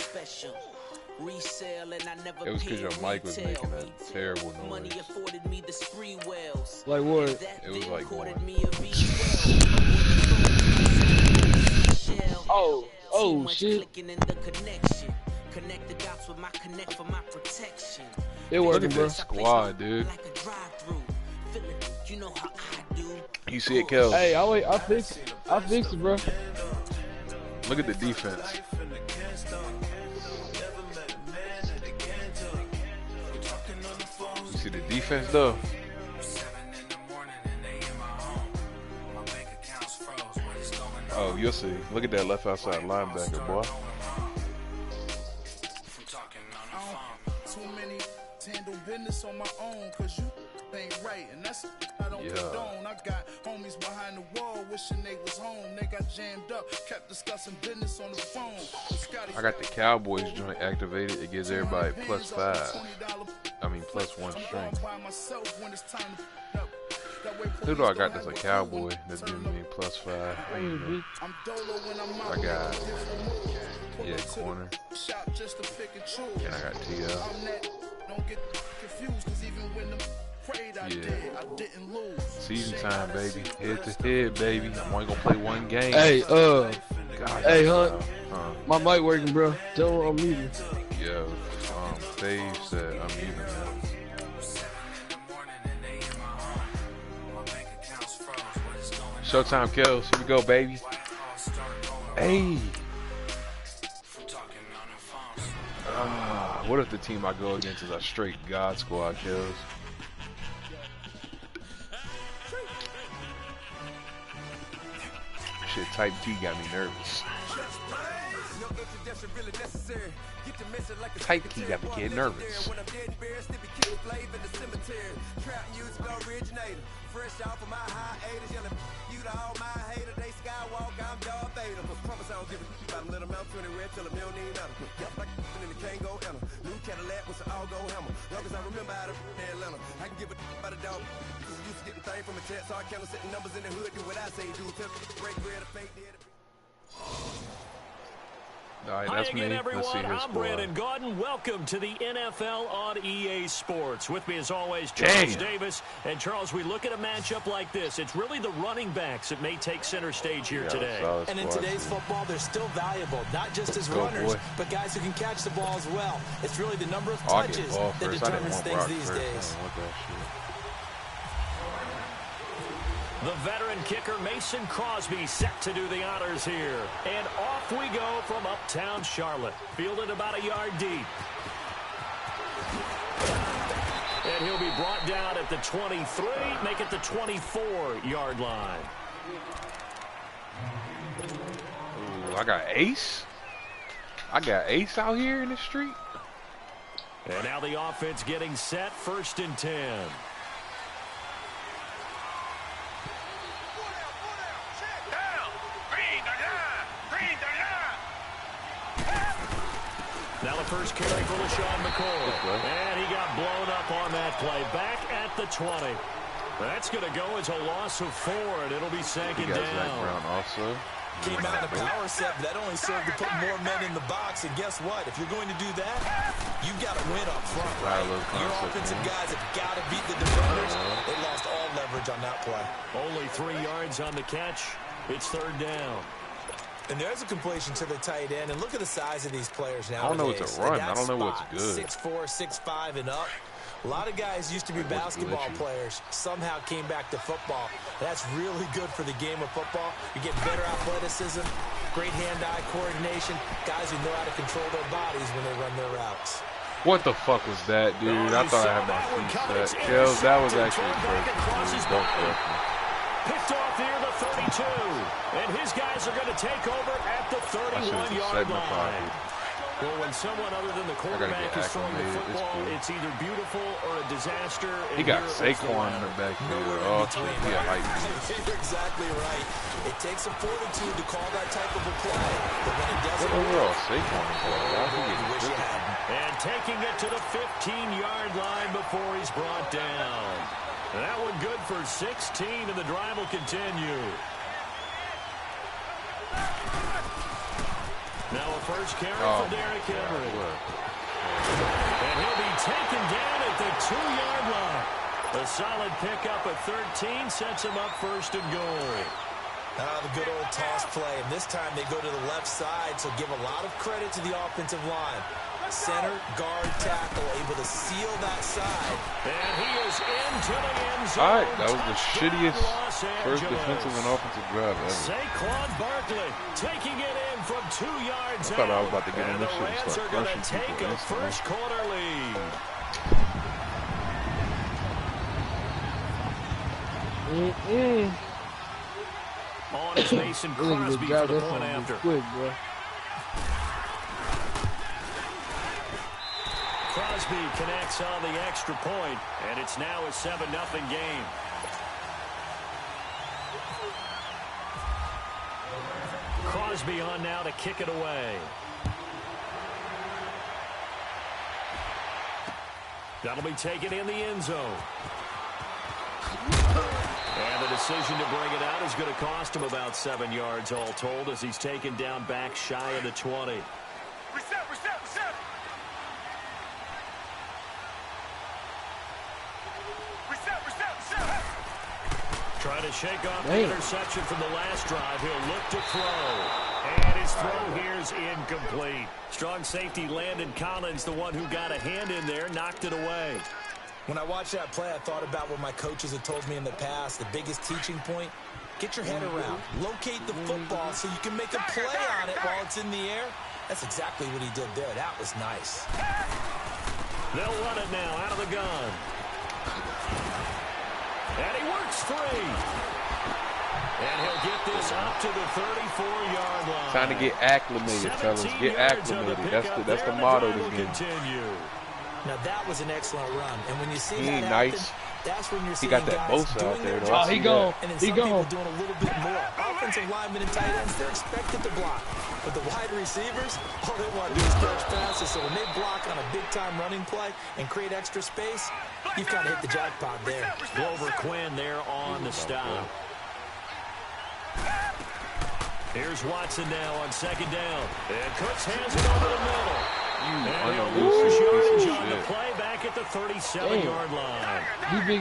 It was because your mic was making a terrible noise. Like what? It was like going. Oh shit. It Look working, at bro. that squad, dude. You see it, Kels? Hey, I fixed it, bro. Look at the defense. You see the defense, though? Oh, you'll see. Look at that left outside linebacker, boy. Business on my own, cause you ain't right, and that's I don't condone. I got homies behind the wall wishing they was home. They got jammed up, kept discussing business on the phone. I got the Cowboys joint activated. It gives everybody +5. I mean +1 strength. Who do I got that's a Cowboy that's giving me +5? I got corner. And I got TL. Don't get confused, cause even when the prayed I didn't lose. Season time, baby. Head to head, baby. I'm only gonna play one game. Hey, hey, Hunt. My mic working, bro. Tell him I'm muted. Yo, Dave said I'm muted now. Showtime, Kels. Here we go, baby. Hey. What if the team I go against is a straight God squad, Kels? shit type T got me nervous. Type key got me getting nervous. All right, that's me. Let's see his squad. I'm Gordon. Welcome to the NFL on EA Sports. With me, as always, Charles Davis. And, Charles, we look at a matchup like this. It's really the running backs that may take center stage here today. And in today's football, they're still valuable, not just as runners, but guys who can catch the ball as well. It's really the number of touches that determines things these days. The veteran kicker Mason Crosby set to do the honors here. And off we go from uptown Charlotte. Fielded about a yard deep. And he'll be brought down at the 23, make it the 24-yard line. Ooh, I got Ace? I got Ace out here in the street? And now the offense getting set, 1st and 10. Now the first carry for LaShawn McCoy. And he got blown up on that play. Back at the 20. That's going to go as a loss of 4, and it'll be 2nd down. Zach Brown also. Came out in a power set, but that only served to put more men in the box. And guess what? If you're going to do that, you've got to win up front, right? Your offensive guys have got to beat the defenders. They lost all leverage on that play. Only 3 yards on the catch. It's 3rd down. And there's a completion to the tight end. And look at the size of these players now. I don't know what's a run. I don't know what's good. 6'4", 6'5", and up. A lot of guys used to be basketball players. Somehow came back to football. That's really good for the game of football. You get better athleticism, great hand-eye coordination, guys who know how to control their bodies when they run their routes. What the fuck was that, dude? I thought I had my feet set. Kells, that was actually crazy. Don't fuck me. Picked off near the 32. And his guys are going to take over at the 31-yard line. Well, when someone other than the quarterback is throwing the football, it's either beautiful or a disaster. He got Saquon in the backfield. Oh, yeah, You're exactly right. It takes a fortitude to call that type of a play. But when it doesn't work, Saquon is and taking it to the 15-yard line before he's brought down. That one good for 16, and the drive will continue. Now a first carry for Derrick Henry. And he'll be taken down at the 2-yard line. A solid pickup at 13 sets him up 1st and goal. The good old toss play, and this time they go to the left side, so give a lot of credit to the offensive line. Center, guard, tackle, able to seal that side. And he is into the end zone. All right, that was the shittiest first defensive and offensive drive ever. Saquon Barkley taking it in from 2 yards out. I thought I was about to get in this shit and start crushing people. A first-quarter lead. On is Mason Crosby for the point after. Quick, bro. Crosby connects on the extra point, and it's now a 7-0 game. Crosby on now to kick it away. That'll be taken in the end zone. And the decision to bring it out is going to cost him about 7 yards all told as he's taken down back shy of the 20. Reset. Trying to shake off the interception from the last drive. He'll look to throw. And his throw here's incomplete. Strong safety Landon Collins, the one who got a hand in there, knocked it away. When I watched that play, I thought about what my coaches had told me in the past. The biggest teaching point, get your head around. Locate the football so you can make a play on it while it's in the air. That's exactly what he did there. That was nice. They'll run it now out of the gun. And he works free. And he'll get this up to the 34-yard line. Time to get acclimated, fellas. Get acclimated. That's the motto of this game. Now that was an excellent run, and when you see he that ain't happen, nice. That's when you're seeing he got that guys both doing out there, their though. job. Oh, he gone. And then He some gone. people doing a little bit more. Offensive linemen and tight ends, they're expected to block. But the wide receivers, all they want to do is catch passes. So when they block on a big-time running play and create extra space, you've kind of hit the jackpot there. Glover Quinn there on the stop. Here's Watson now on second down. And Cooks hands it over the middle. And he'll lose yardage on the play back at the 37-yard line.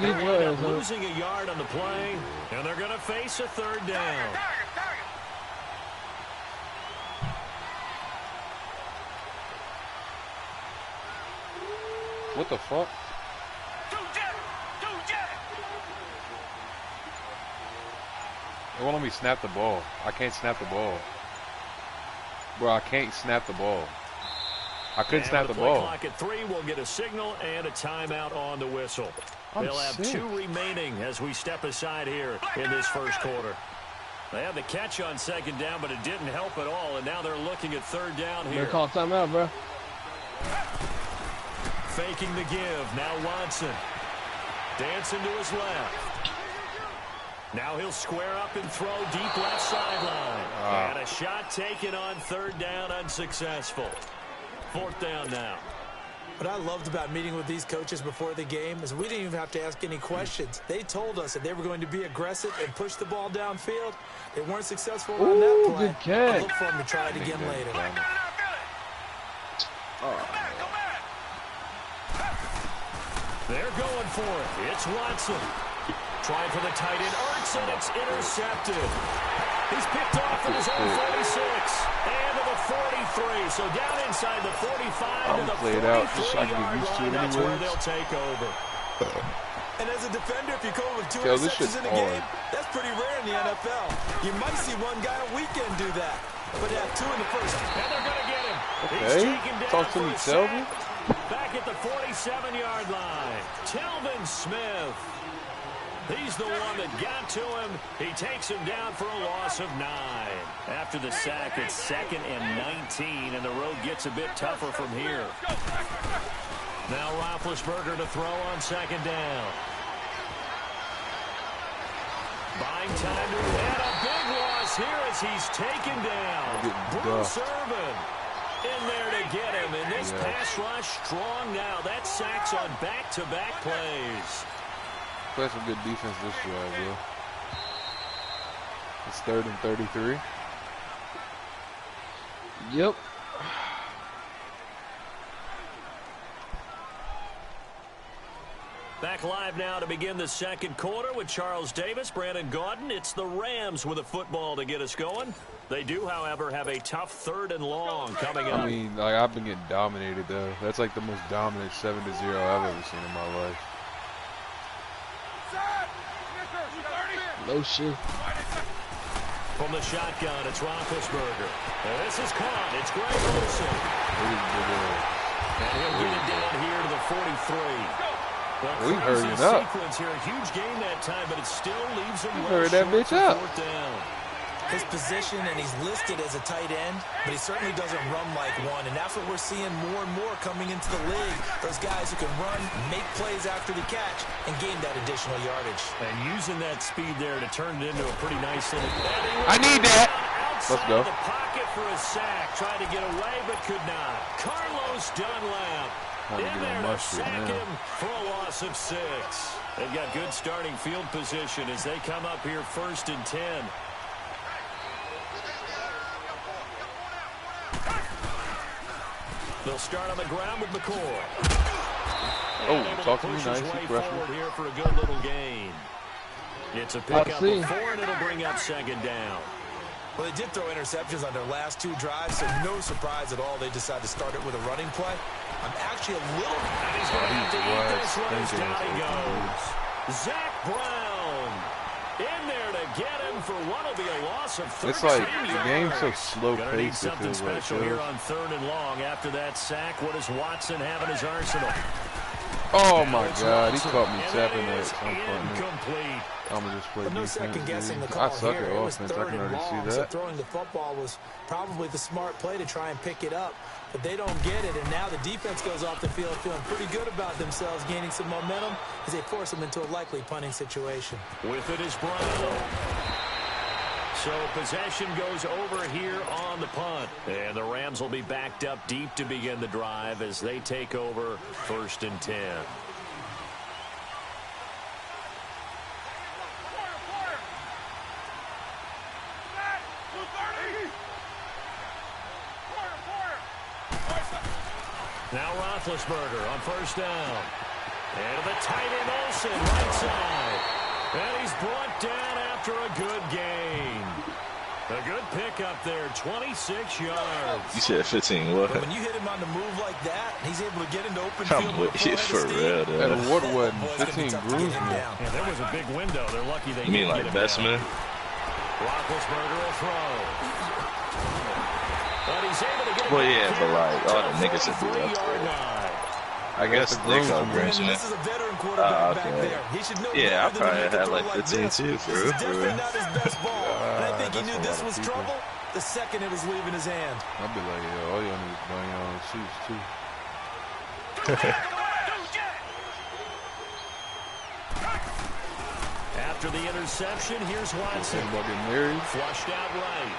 They're losing a yard on the play, and they're going to face a third down. What the fuck? They won't let me snap the ball. I can't snap the ball. Bro, I can't snap the ball. I couldn't snap the ball. Clock at 3, we'll get a signal and a timeout on the whistle. They'll have 2 remaining as we step aside here in this first quarter. They had the catch on second down, but it didn't help at all, and now they're looking at third down here. They're called timeout, bro. Faking the give. Now Watson. Dancing to his left. Now he'll square up and throw deep left sideline. And a shot taken on third down, unsuccessful. Fourth down now. What I loved about meeting with these coaches before the game is we didn't even have to ask any questions. They told us that they were going to be aggressive and push the ball downfield. They weren't successful on that play. Good catch. I look for them to try it again later. They're going for it. It's Watson. Trying for the tight end. Ertz, and it's intercepted. He's picked off from his own 46 and to the 43. So down inside the 45 to the 43-yard line. That's where they'll take over. And as a defender, if you go with 2 interceptions in a game, that's pretty rare in the NFL. You might see one guy a weekend do that. But they have 2 in the first. And they're going to get him. Okay. Talk to me, Selby. Back at the 47-yard line. Telvin Smith. He's the one that got to him. He takes him down for a loss of 9. After the sack, it's 2nd and 19, and the road gets a bit tougher from here. Now Roethlisberger to throw on second down. Buying time to add a big loss here as he's taken down. Bruce Irvin in there to get him, and this pass rush strong now. That sack's on back-to-back plays. Play some good defense this drive, bro. It's 3rd and 33. Yep. Back live now to begin the second quarter with Charles Davis, Brandon Gaudin. It's the Rams with a football to get us going. They do, however, have a tough 3rd and long coming up. I mean, like, I've been getting dominated, though. That's like the most dominant 7-0 I've ever seen in my life. No shit. From the shotgun, it's Roethlisberger. And this is caught. It's Greg Olsen. And he'll get it down here to the 43. Well, we hurrying up. Sequence here, a huge game that time, but it still leaves him hurry that bitch up. Down. His position, and he's listed as a tight end, but he certainly doesn't run like one, and that's what we're seeing more and more coming into the league. Those guys who can run, make plays after the catch, and gain that additional yardage. And using that speed there to turn it into a pretty nice little... I need that. Let's go. The pocket for a sack, tried to get away, but could not. Carlos Dunlap in there to sack him for a loss of 6. They've got good starting field position as they come up here 1st and 10. They'll start on the ground with McCoy. Oh, talk to me nice. Forward here for a good little gain. It's a pickup of 4, and it'll bring up 2nd down. Well, they did throw interceptions on their last 2 drives, so no surprise at all they decided to start it with a running play. I'm actually a little... And he's going to have to eat this one as down he goes. Zach Brown in there to get him for what will be a loss of 13 It's like yards. the game's so slow paced. Need something special here on 3rd and long. After that sack, what does Watson have in his arsenal? Oh my God, he caught me tapping that. I'm gonna just play defense. I suck at offense. I can already see that. Throwing the football was probably the smart play to try and pick it up, but they don't get it, and now the defense goes off the field feeling pretty good about themselves, gaining some momentum as they force them into a likely punting situation. With it is Brown. So possession goes over here on the punt. And the Rams will be backed up deep to begin the drive as they take over 1st and 10. Now Roethlisberger on 1st down. And the tight end Olsen, right side. And he's brought down after a good gain. A good pickup there, 26 yards. You said 15 what? But when you hit him on the move like that, he's able to get into open I'm field. with you for real, dude. And what wasn't 15 bruised me. Yeah, there was a big window. They're lucky they You mean like Bestman? Roethlisberger will throw. But he's able to get well, yeah, but like all the niggas that be up there. I guess they call Grimson. This is a veteran quarterback back there. He should know yeah, I probably had like 15 too, for real. Definitely not his best ball. And I think he knew this was trouble the second it was leaving his hand. I'd be like, yo, all y'all need to buy your own shoes too. After the interception, here's Watson. About getting married. Flushed out right.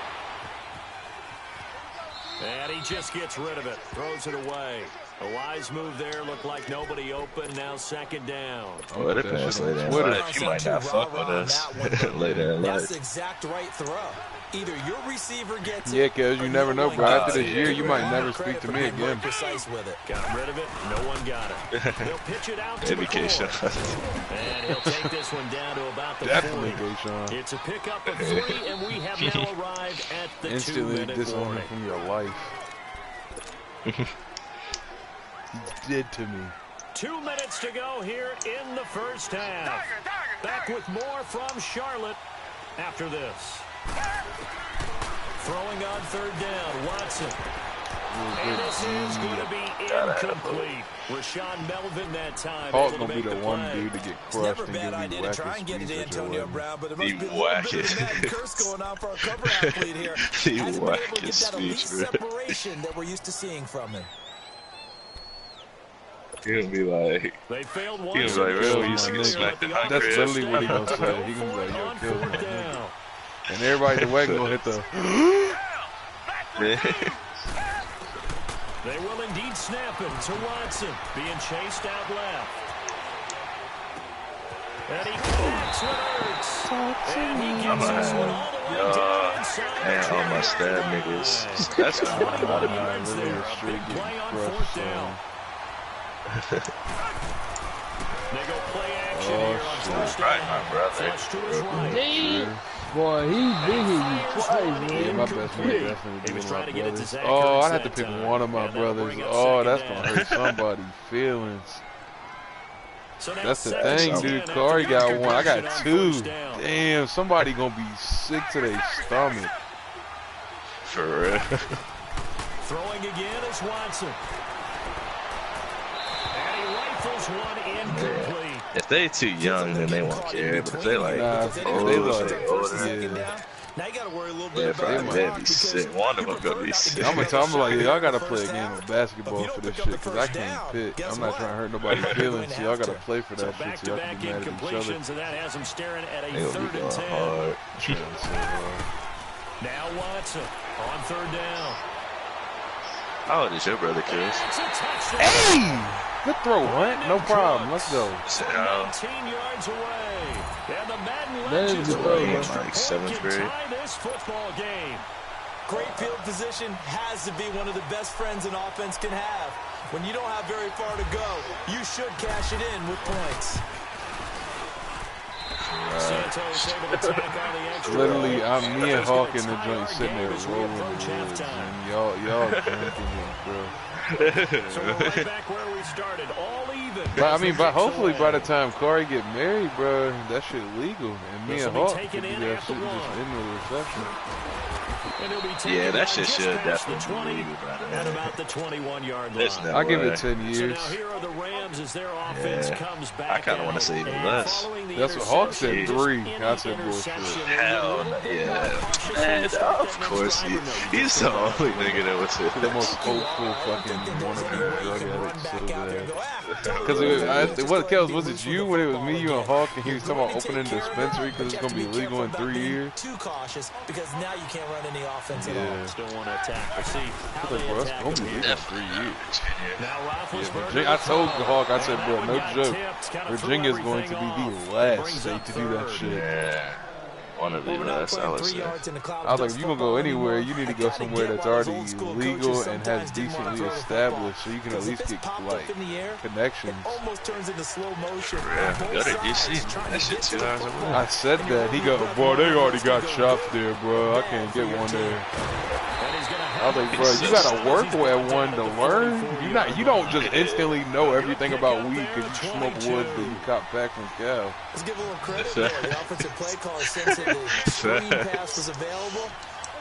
And he just gets rid of it. Throws it away. A wise move there. Looked like nobody open. Now 2nd down. Oh, it depends later in life. You might not fuck with us later in life. That's the exact right throw. Either your receiver gets it. Yeah, because you never know, bro. After this year, you might never speak to me again. Precise with it. Got rid of it. No one got it. They'll pitch it out to Education. And he'll take this one down to about the 40. It's a pickup of 3, and we have now arrived at the 2-minute warning. Instantly disowned from your life. Did to me. 2 minutes to go here in the 1st half. Back with more from Charlotte after this. Throwing on 3rd down, Watson. And this is going to be incomplete. Rashawn Melvin that time. Hulk's going to be the one dude to get crushed and get me to try and get it to Antonio Brown, but there must be a little bit of Madden curse going on for our cover athlete here. Hasn't been able to get that elite separation that we're used to seeing from him. He'll be like, really, you see the smack the That's literally what he gonna say. He gonna be like, yo, kill me. And everybody in the way gonna hit the. They will indeed snap it to Watson, being chased out left. And he connects with Ertz. And he gets this one all the way down inside. Man, all my stab niggas. That's what I'm about to Big play on 4th down. They go play action here on 1st down. Right, my brother. Flush to his right. Boy, he did hit you twice, man. Yeah, my best friend definitely He was trying to get it to Zach. Oh, I'd have to pick one of my brothers. Oh, that's going to hurt somebody's feelings. So that's the thing, dude. Corey got one. I got 2. Damn, somebody going to be sick to their stomach. For real. Throwing again is Watson. And he rifles one incomplete. If they too young, then they won't care. But if they like, older, now you gotta worry a little bit about they'd be sick. One of them gonna be sick. I'm gonna tell them like, y'all gotta play a game of basketball for this shit, cause I can't pick. I'm not trying to hurt nobody's feelings, so y'all gotta play for that shit, so y'all can be mad at each other. And that has him staring at a They'll 3rd be and 10. hard. Now Watson on 3rd down. How old is your brother, Chris? Hey! Good throw, Hunt. No problem. Let's go. 19 yards away. And the Madden Legends like 7th grade. tie this football game. Great field position has to be one of the best friends an offense can have. When you don't have very far to go, you should cash it in with points. Literally, me and Hawk in the joint sitting there rolling the woods, and y'all drinking it, bro. So we're right back where we started, all even. But I mean, hopefully by the time Corey get married, bro, that shit legal, and me and Hawk can do that shit just in the reception. Yeah, that shit should definitely be at about the 21-yard line. I'll give it 10 years. So now here are the Rams as their offense comes back. I kind of want to say even less. That's what Hawk said, 3. I said bullshit. Hell yeah. And of course, he's the only nigga that was the most hopeful fucking wannabe drug addict so bad. Because what, Kels, was it you when it was me, you, and Hawk, and he was talking about opening a dispensary because it's going to be legal in 3 years? Too cautious because now you can't run any offense at all. Still want to attack. We'll see how they bro, attack it's going to be legal in 3 years. Now I told Hawk, I said, bro, no joke. Virginia's going to be the last state to do that shit. Yeah. One of the last, I was like, if you're going to go anywhere, you need to go somewhere that's already legal and has decently established so you can at least get, like, connections. Yeah, go to DC. That shit 2 hours away. I said that. He go, bro, they already got shops there, bro. I can't get one there. I was like, bro, you gotta work at one to learn. You don't just instantly know everything about weed because you smoke wood that you cop back from Cal. Let's give a little credit there. The offensive play caller sensed that the screen pass was available.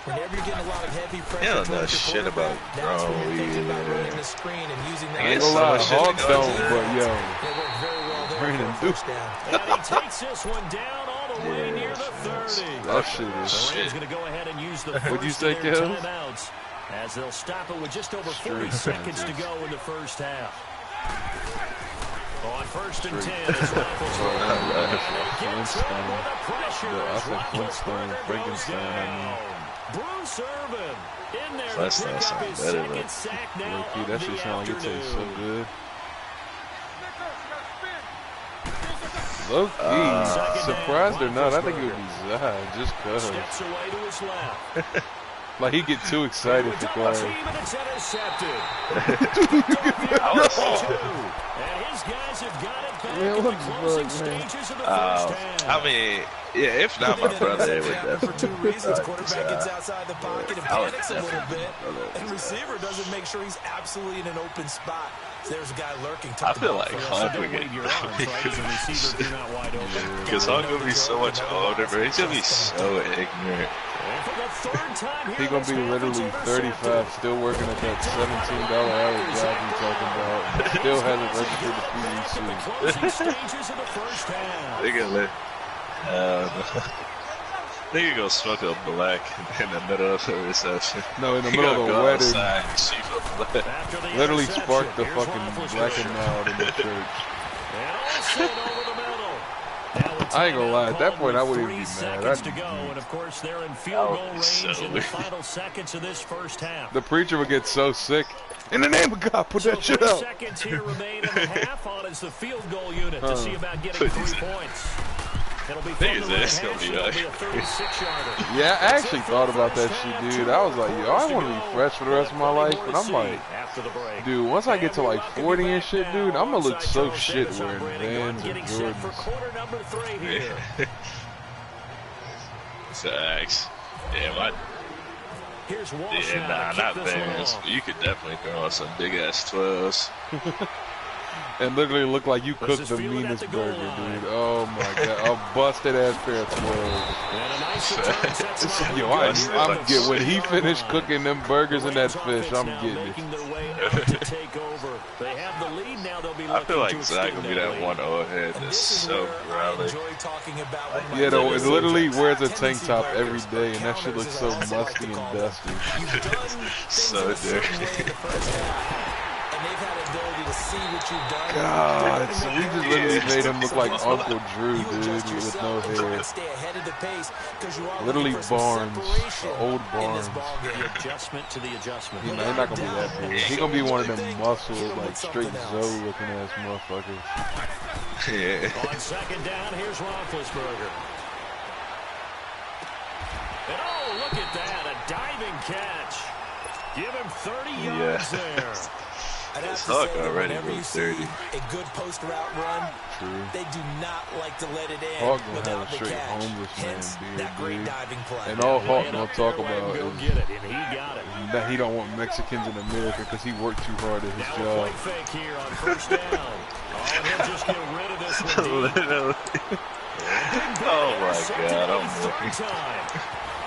Whenever you're getting a lot of heavy pressure, he don't know shit about growing weed. Running the screen and using that. I ain't gonna lie, Hawks don't, but yo, Brandon Duke. And he takes this one down all the way near the 30. That shit is shit. Going to go ahead and use the What'd you say, Kels? Timeouts as they'll stop it with just over 40 seconds to go in the first half. On 1st and 10, it's I said Flintstone, Frankenstein, Bruce Irvin in there That's to pick up his better, second sack now. That shit sound like it tastes so good. Low-key, surprised or not, I think it would be Zai, just cause. Steps away to his left. Like he get too excited to play. And his guys have got it back in the closing stages of the first half. I mean, yeah, if not my brother, it would definitely. For 2 reasons. Quarterback gets outside the pocket and panics a little bit. And receiver doesn't make sure he's absolutely in an open spot. There's a guy lurking. I feel like Hawk would get because Hawk will be so much older, bro. He's gonna be so ignorant. He gonna be literally 35, still working at that $17 hour job we talking about. Still hasn't registered the PEC. They could go smoke a black in the middle of the reception. No, in the middle of the wedding. Literally sparked the fucking black and mild in the church. I ain't gonna lie, at that point I wouldn't even be mad. And of course they're in field goal range in the final seconds of this first half. The preacher would get so sick. In the name of God, put that shit out. Seconds here remain in the half on as the field goal unit to see about getting 3 points. It'll be fun to this gonna be a 36-yarder. Yeah, I actually thought about that shit, dude. I was like, yo, I want to be fresh for the rest of my life, but I'm like, dude, once I get to like 40 and shit, dude, I'm gonna look so shit wearing Vans and Jordans. Facts. Yeah, not Vans. You could definitely throw on some big ass 12s. And literally look like you cooked the meanest burger, dude. Oh my god, a busted ass pair of 12s. Yo, I'm getting when he finished cooking them burgers and that fish, I'm getting it. I feel like Zach will be that one old head that's so growly. Yeah, though, it literally wears a tank top every day, and that shit looks so musty and dusty. So dirty. God, so we just literally made him look like Uncle Drew, dude, with no hair. Literally Barnes, old Barnes. Adjustment to the adjustment. He's not gonna be that big. He's gonna be one of them muscle, like straight Zoe looking ass motherfuckers. Yeah. On second down, here's Roethlisberger. And oh, look at that, a diving catch. Give him 30 yards there. It's Hawk already was 30. A good post route run. True. They do not like to let it in. Hawk gonna without have a the straight catch. homeless man beard, That great dude. diving play. And all Hawk gonna talk about is is he got it. that he don't want Mexicans in America because he worked too hard at his job. Fake here on first down. Oh, he'll just get rid of this one. Literally. Oh my God, I'm looking.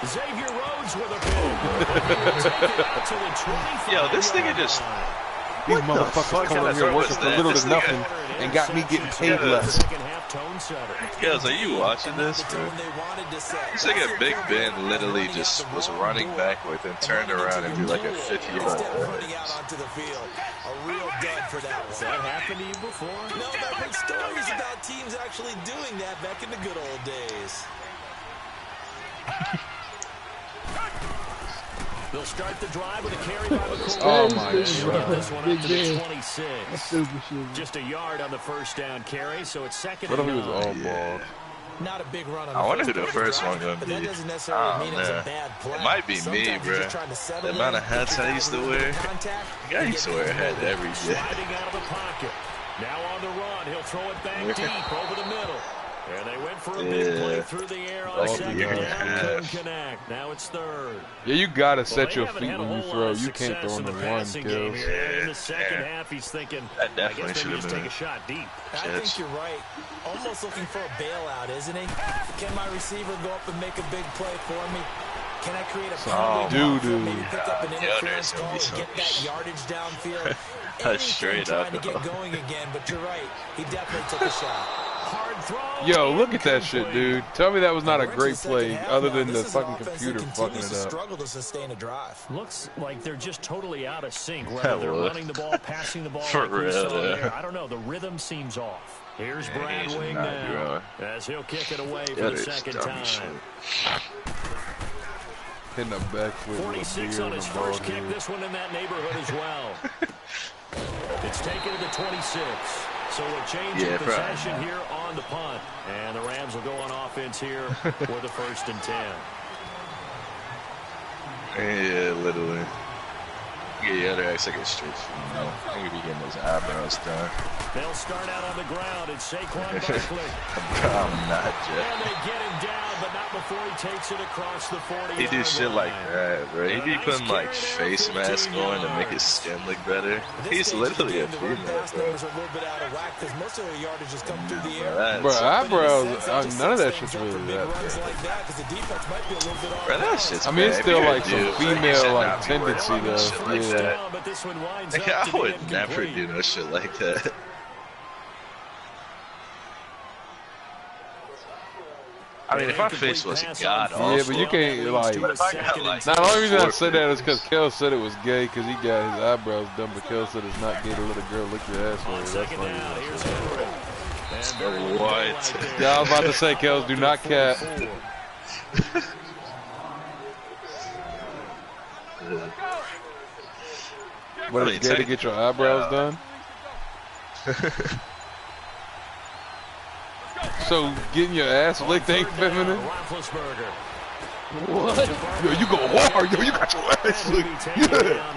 Xavier Rhodes with a big. Yo, this nigga just. These motherfuckers coming over here working for little to nothing and got me getting paid less. Guys, are you watching this, bro? This nigga Big Ben literally just was running backwards and turned around and do like a 50-yard running out onto the field. A real dud for that one. Has that happened to you before? No, but I've heard stories about teams actually doing that back in the good old days. They'll start the drive with a carry by McCoy. Oh my God. This one up to the 26. That's stupid shit. Just a yard on the first down carry, so it's second What if and he was 9. all bald? Not a big run on I wonder who the first one gonna be. That doesn't necessarily mean it's a bad play. It might be me, bro. The amount of hats I used to wear. I used to wear a hat every day. Sliding out of the pocket. Now on the run, he'll throw it back deep over the middle. And they went for a big play through the air on second down. Couldn't connect. Now it's third. Yeah, you gotta set your feet when you throw. You can't throw on the run, Kills. In the second half, he's thinking, that definitely should have just been take a shot deep. I think you're right. Almost looking for a bailout, isn't he? Can my receiver go up and make a big play for me? Can I create a maybe pick up an interference call and get that yardage downfield? Straight trying up. to get going again, but you're right. He definitely took a shot. Hard throw. Yo, look at that shit, dude. Tell me that was not a great play, other than the fucking computer fucking it up. Struggle to sustain a drive. Looks like they're just totally out of sync. Whether they're running the ball, passing the ball, For real, I don't know. The rhythm seems off. Here's Brad Wing now, as he'll kick it away for the second time. Hitting a backflip 46 on his first kick. This one in that neighborhood as well. It's taken to the 26. So a change of possession here on the punt. And the Rams will go on offense here for the 1st and 10. Yeah, literally. Yeah, the other acts like a straight shoot. I think he be getting his eyebrows done. They'll start out on the ground. It's Saquon Barkley. I'm not Jeff. And they get him down, but not before he takes it across the 40. He do shit like that, bro. He be putting like face masks on to make his skin look better. He's literally a female, bro. Bro, eyebrows, none of that shit's really that bad. Bro, that shit's I mean, it's still like some dude, female like tendency though. Yeah. I would never do no shit like that. I mean, if my face was god awful. Yeah, but you can't like. Now, the only reason I said that is because Kel said it was gay because he got his eyebrows done, but Kel said it's not gay to let a girl lick your asshole. That's funny. What? Yeah, I was about to say, Kels, do not cat. But it's gay to get your eyebrows done? So getting your ass licked ain't feminine? What? Yo, you go hard. Yo, you got your ass licked. Yeah.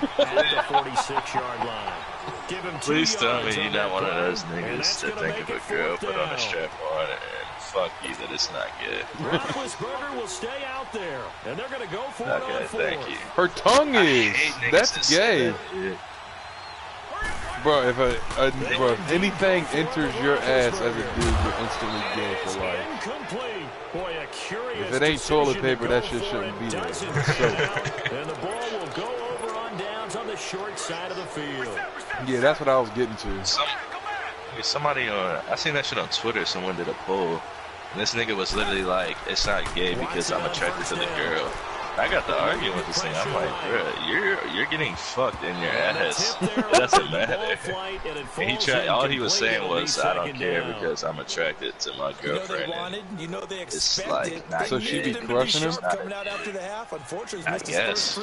Please tell me you're not one of those niggas that think if a girl put on a strap on and fuck you that it's not good. Roethlisberger will stay out there, and they're going to go for it on 4. Thank you. Her tongue is. That's gay. Bro, if anything enters your ass as a dude, you're instantly gay for life. If it ain't toilet paper, that shit shouldn't be there. And the ball will go over on downs on the short side of the field. Yeah, that's what I was getting to. Somebody I seen that shit on Twitter. Someone did a poll, and this nigga was literally like, "It's not gay because I'm attracted to the girl." I got to argue with this thing. I'm like, bro, you're getting fucked in your ass. It doesn't matter. And he tried. All he was saying was, I don't care because I'm attracted to my girlfriend. It's like, so she be crushing him? I guess.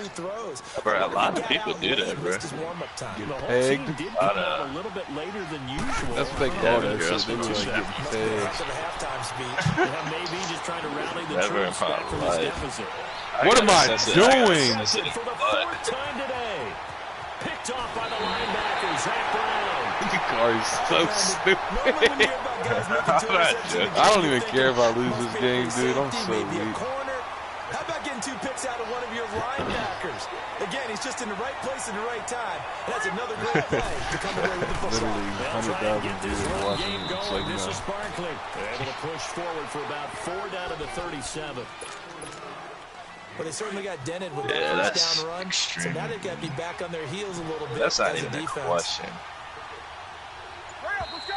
Bro, a lot of people do that, bro. Get pegged? A little bit later than usual. That's what they call that shit. They were like getting pegged. Maybe just trying to rally the Never in troops back from my this life. deficit. What am I doing? For the 4th time today. Picked off by the linebacker, Zach Brown. You are so stupid. I don't even care if I lose this game, dude. I'm so weak. How about getting 2 picks out of one of your linebackers? Again, he's just in the right place at the right time. And that's another great play to come away with the football. Literally 100,000 dudes watching it. It's like, This no. is Barkley. Able to push forward for about 4 down to the 37. Well, they certainly got dented with that first down run. Extreme. So now they've got to be back on their heels a little bit. That's not as even a defense. question. Hurry up, let's go.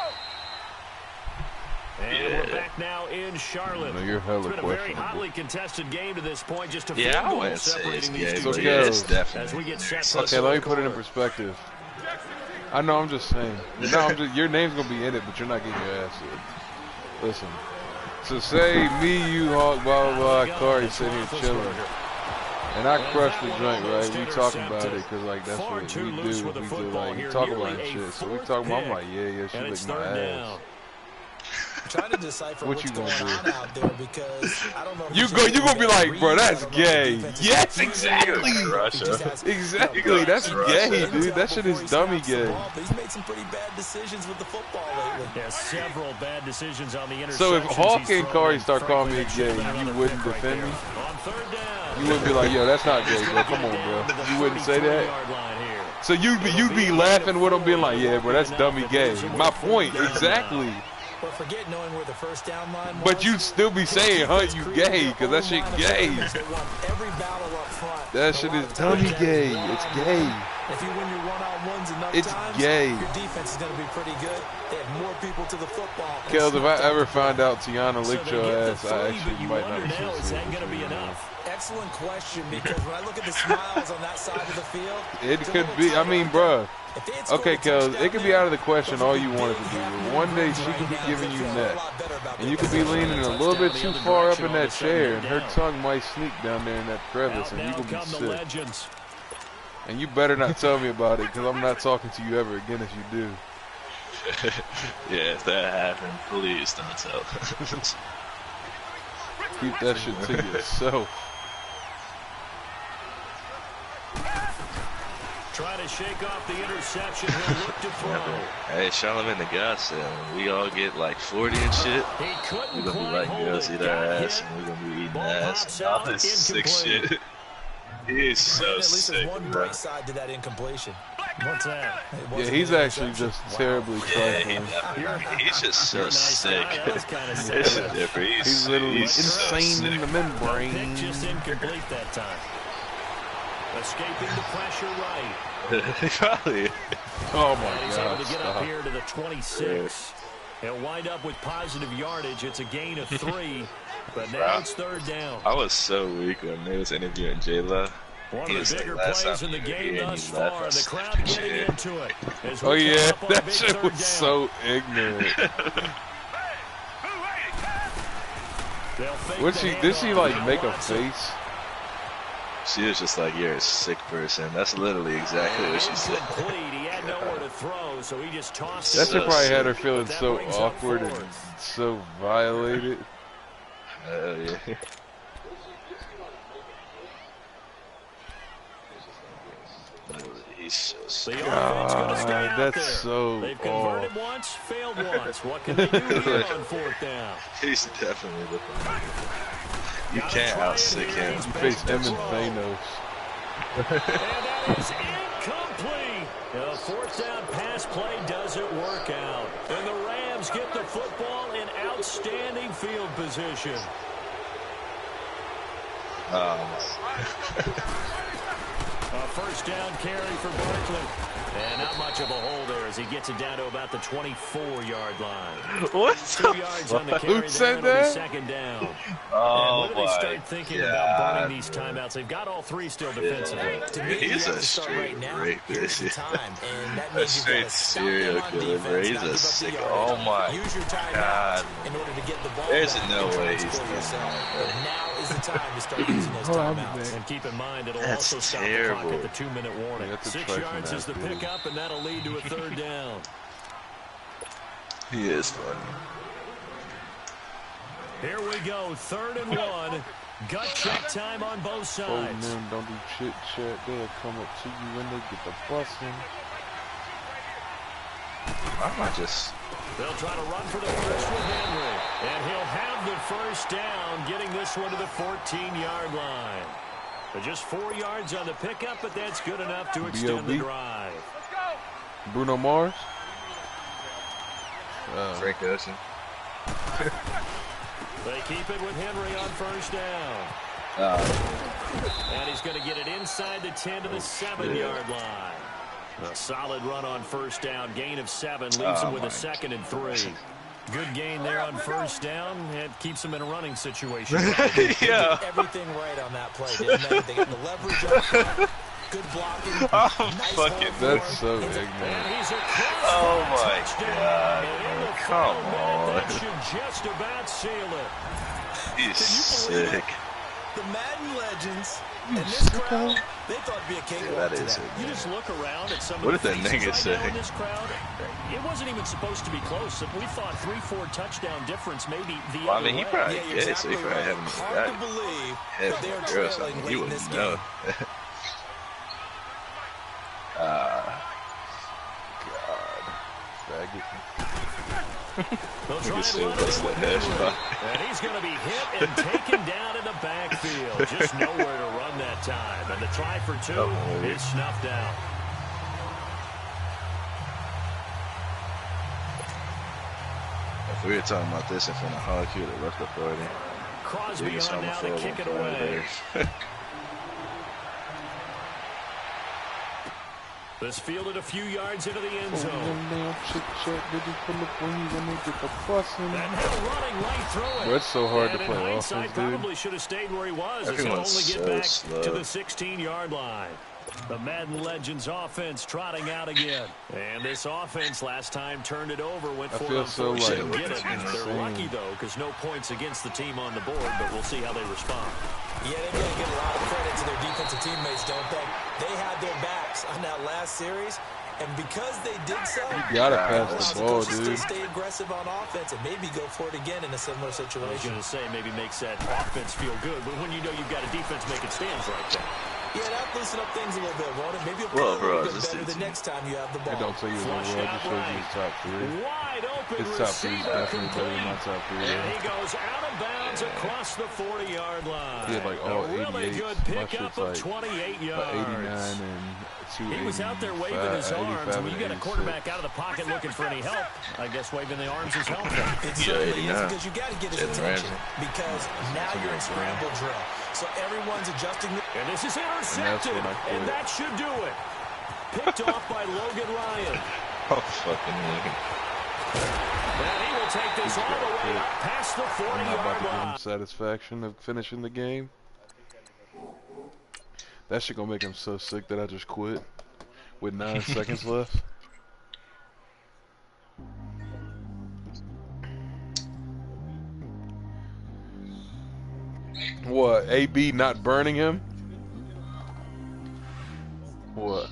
And we're back now in Charlotte. No, you're hella it's been a very hotly contested game to this point. Just a few goals separating these two teams. As we get set. Okay, let me put it in perspective. I know, I'm just saying. Your name's gonna be in it, but you're not getting your ass in. Listen. So say me, you, Hawk, blah blah blah, Corey sitting here chilling, and I crush the joint, right? We talk about it because like that's what we do. We do like talk about shit. So we talk about. I'm like, yeah, she licked my ass. Trying to decipher what what's you going on out there because I don't know. You gonna be like, bro, that's gay. Yes, exactly. Exactly, that's gay, dude. That shit is dummy gay. He's made some pretty bad decisions with the football lately. There's several bad decisions on the interceptions. So if Hawk and Corey start calling me gay, you wouldn't defend me? You wouldn't be like, yo, that's not gay, bro. Come on, bro. You wouldn't say that? So you'd be laughing with them, being like, yeah, bro, that's dummy gay. My point, exactly. But forget knowing where the first down line was. But you'd still be saying, Hunt, you gay, because that shit gay. That shit is dummy gay. It's gay. If you win your one-on-ones enough it's times, gay. Your defense is going to be pretty good. They have more people to the football. Kels, if I ever find out Tiana licked your ass, I actually might not be is that going to be enough? Excellent question, because when I look at the smiles on that side of the field, it could be. I mean, bruh. Okay, Kels, it could be out of the question all you want it to be. But one day she could be giving you neck, and you could be leaning a little bit too far up in that chair, and her tongue might sneak down there in that crevice, and you could be sick. And you better not tell me about it, because I'm not talking to you ever again if you do. Yeah, if that happened, please don't tell. Keep that shit to yourself. Try to shake off the interception. He'll look to throw. Hey, shout him in the guts, and we all get like 40 and shit. We're gonna be letting girls eat our ass, and we're gonna be eating ass. All this sick shit. He is so sick. One bright side to that incompletion. What's that? Yeah, he's actually just terribly trifling. He's just so sick. It's different. He's literally insane so in the membrane. Just incomplete that time. Escaping the pressure right. Probably. Oh my God. He's able to get up here to the 26. He'll wind up with positive yardage. It's a gain of 3, but now it's third down. I was so weak when they was interviewing J-Lo. One of the bigger plays in the game thus far. The crowd getting into it. Oh yeah, that shit was so ignorant. Did she like make a face? She was just like, you're a sick person. That's literally exactly what she said. He had nowhere to throw, so he just tossed it. That shit probably had her feeling so awkward and so violated. Oh, yeah. He's so sick. God, that's so They've converted once, failed once. What can they do here on fourth down? He's definitely looking. You can't out-sick him. You face him and Thanos. And that is incomplete. The fourth down pass play doesn't work out. And the Rams get the football in outstanding field position. A first down carry for Barkley. And not much of a hole there as he gets it down to about the 24-yard line. What? 2 yards on the carry. Who said that? Second down. Oh, and when they start thinking about burning these timeouts, they've got all 3 still defensively. To me, he's a straight rapist. A straight serial killer, bro. He's a sick. Oh my God. There's no way he's doing that. Now is the time to start using those timeouts. And keep in mind, it'll also stop the clock at the 2-minute warning. 6 yards is the pickup, and that'll lead to a third down. He is funny. Here we go, 3rd and 1. Gut check time on both sides. Oh, men don't do chit chat. They'll come up to you when they get the busing. I might just. They'll try to run for the first with Henry. And he'll have the first down, getting this one to the 14-yard line. But just 4 yards on the pickup, but that's good enough to extend the drive. Bruno Mars? Frank Ocean. They keep it with Henry on first down. And he's going to get it inside the 10 to the 7-yard line. A solid run on first down. Gain of 7 leaves him with a 2nd and 3. Good gain there on first down. It keeps him in a running situation. Yeah. Everything right on that play, didn't they? They got the leverage up. Good blocking. Nice fucking. That's so ignorant. Oh my god. Come on. That should just about seal it. He's sick. The Madden legends and this crowd, they thought it'd be a cakewalk today. You just look around at some what of the did that nigga say? In this crowd, it wasn't even supposed to be close. We thought 3-4 touchdown difference, maybe the other I mean, he probably did, so he probably haven't hard to believe that they are trailing late in this game. God. Faggot. They'll try and run it, and he's going to be hit and taken down in the backfield. Just nowhere to run that time. And the try for 2 is snuffed out. If we were talking about this in front of Hog, he would have left the 40. Crosby on now to kick it away. This fielded a few yards into the end zone. Running right through it. Well, it's so hard to play offense, dude. Probably should have stayed where he was. As he'll only get back to the 16-yard line. The Madden Legends offense trotting out again. And this offense last time turned it over, went for it. So get it. They're lucky, though, because no points against the team on the board, but we'll see how they respond. Yeah, they're going to give a lot of credit to their defensive teammates, don't they? They had their backs on that last series, and because they did so, you gotta pass the ball, dude. Stay aggressive on offense and maybe go for it again in a similar situation. I was going to say maybe makes that offense feel good, but when you know you've got a defense making stands like that. Yeah, that'll loosen up things a little bit, won't it? Maybe you'll play a little bit better the next time you have the ball. It don't tell you the world, it just shows you his top 3. Wide open his top 3 is definitely better than my top 3. And he goes out of bounds across the 40-yard line. He had like all 88. Really good pickup of 28 yards. 89 and 280. He was out there waving his arms. When you got a quarterback out of the pocket looking for any help, I guess waving the arms is helpful. It certainly is, because you got to get his attention, because now you're in scramble drill. So everyone's adjusting. And this is intercepted, and that should do it. Picked off by Logan Ryan. Oh, fucking nigga. And he will take this all the way up past the 40-yard line. Satisfaction of finishing the game. That shit gonna make him so sick that I just quit with 9 seconds left. What? AB not burning him? What?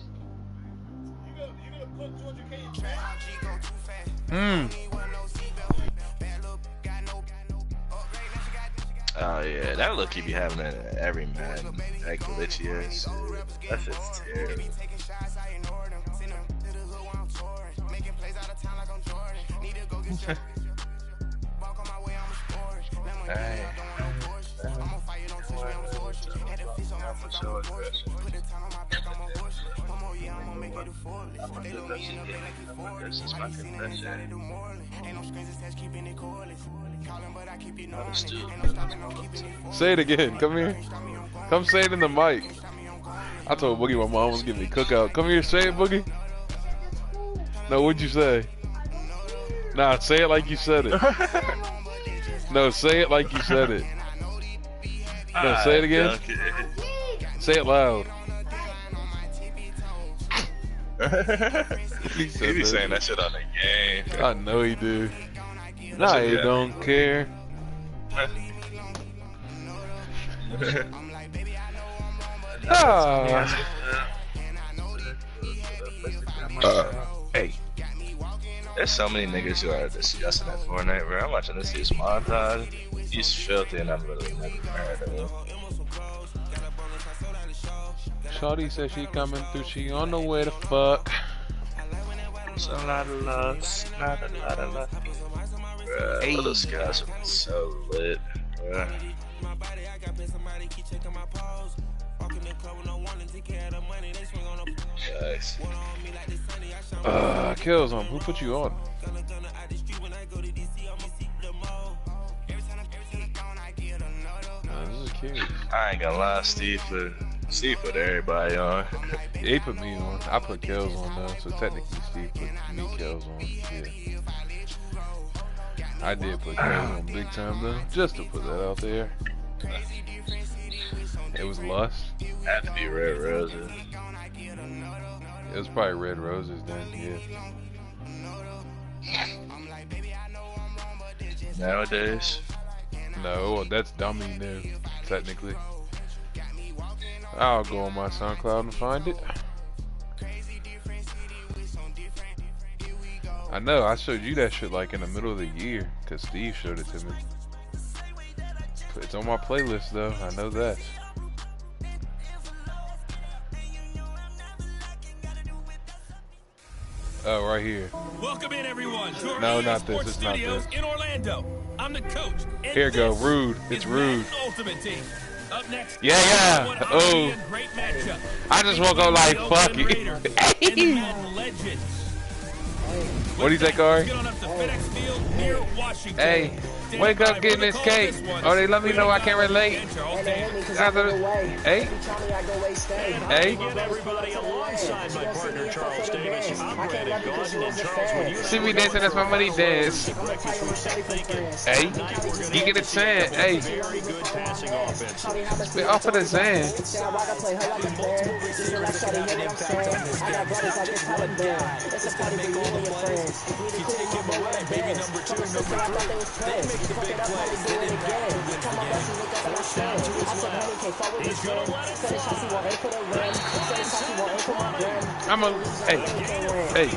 Oh yeah, that look he be having at every man. That glitchy ass shit. That shit's terrible. Hey. Say it again. Come here. Come say it in the mic. I told Boogie my mom was giving me cookout. Come here, say it, Boogie. No, what'd you say? Nah, say it like you said it. No, say it like you said it. No, say it again. Say it loud. He be saying that shit on the game. I know he do. Nah, he don't care. Hey, there's so many niggas who are discussing that Fortnite, bro. I'm watching this dude's montage. He's filthy and I'm really never heard of him. Shawty says she coming through, she on the way to fuck. It's a lot of lust, not a lot of lust. Bruh, hey. Those guys are so lit, bruh. Nice. Kills him. Who put you on? This is cares? I ain't gonna lie, Steve put everybody on. He put me on. I put Kels on though, so technically Steve put me Kels on. Yeah. I did put Kels on big time though, just to put that out there. It was Lust. Had to be Red Roses. It was probably Red Roses then, yeah. Nowadays? No, that's dummy new, technically. I'll go on my SoundCloud and find it. I know, I showed you that shit like in the middle of the year, because Steve showed it to me. It's on my playlist though, I know that. Oh, right here. Welcome in, everyone, to our No, EA not this. Sports It's not Studios this. in Orlando. I'm the coach. And Here go, this Rude. is It's Rude. Madden Ultimate Team. Up next, Yeah. what ought to be Oh. a great matchup. I just woke up like, fuck Oakland Raiders and the it. Madden Legends. What do you think, Ari? Get on up to FedEx Field near Washington. Hey, wake up getting this cake. Oh, they let me know I can't relate. Hey, hey. Get everybody alongside my partner Charles Davis. I'm Brandon Gordon, and Charles, when you See me dancing, that's my money dance. Hey, you get a sand. Hey, very good passing offense. we off of the sand. I'm a, hey, hey.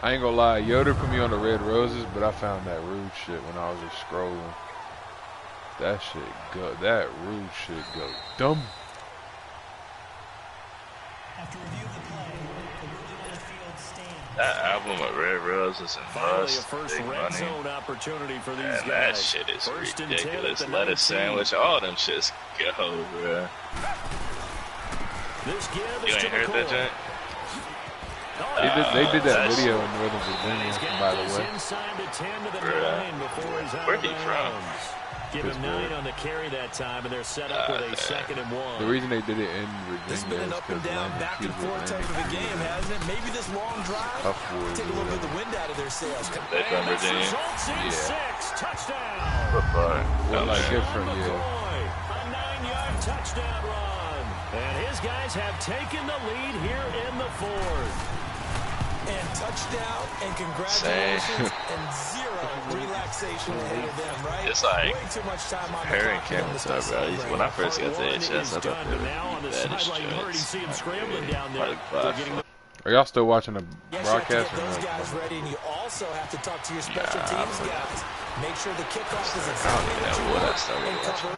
I ain't gonna lie, Yoda put me on the Red Roses, but I found that Rude shit when I was just scrolling. That shit go, that Rude shit go dumb. That album of Red Roses and Lust, Big Money, and that shit is ridiculous. Lettuce Sandwich, all them shits go, bruh. You ain't heard that, Jack? They did that video in Northern Virginia, by the way. Where he from? Give him 9 on the carry that time, and they're set up with a 2nd and 1. The reason they did it in Virginia It's been an up and down, back and forth type of a game, hasn't it? Maybe this long drive take a little bit of the wind out of their sails. They from Virginia? Yeah. Touchdown. Football. Well, like different, A yeah. 9-yard touchdown run. And his guys have taken the lead here in the 4th. And touchdown, and congratulations, and zero relaxation ahead of them, right? It's like, way too much time on Harry the clock. came with that, bro. When I first got to HS, I thought they were the baddest joints. Are y'all still watching the broadcast? You have to get those guys ready, and you also have to talk to your special teams guys. Make sure the kickoff is exactly what you want and cover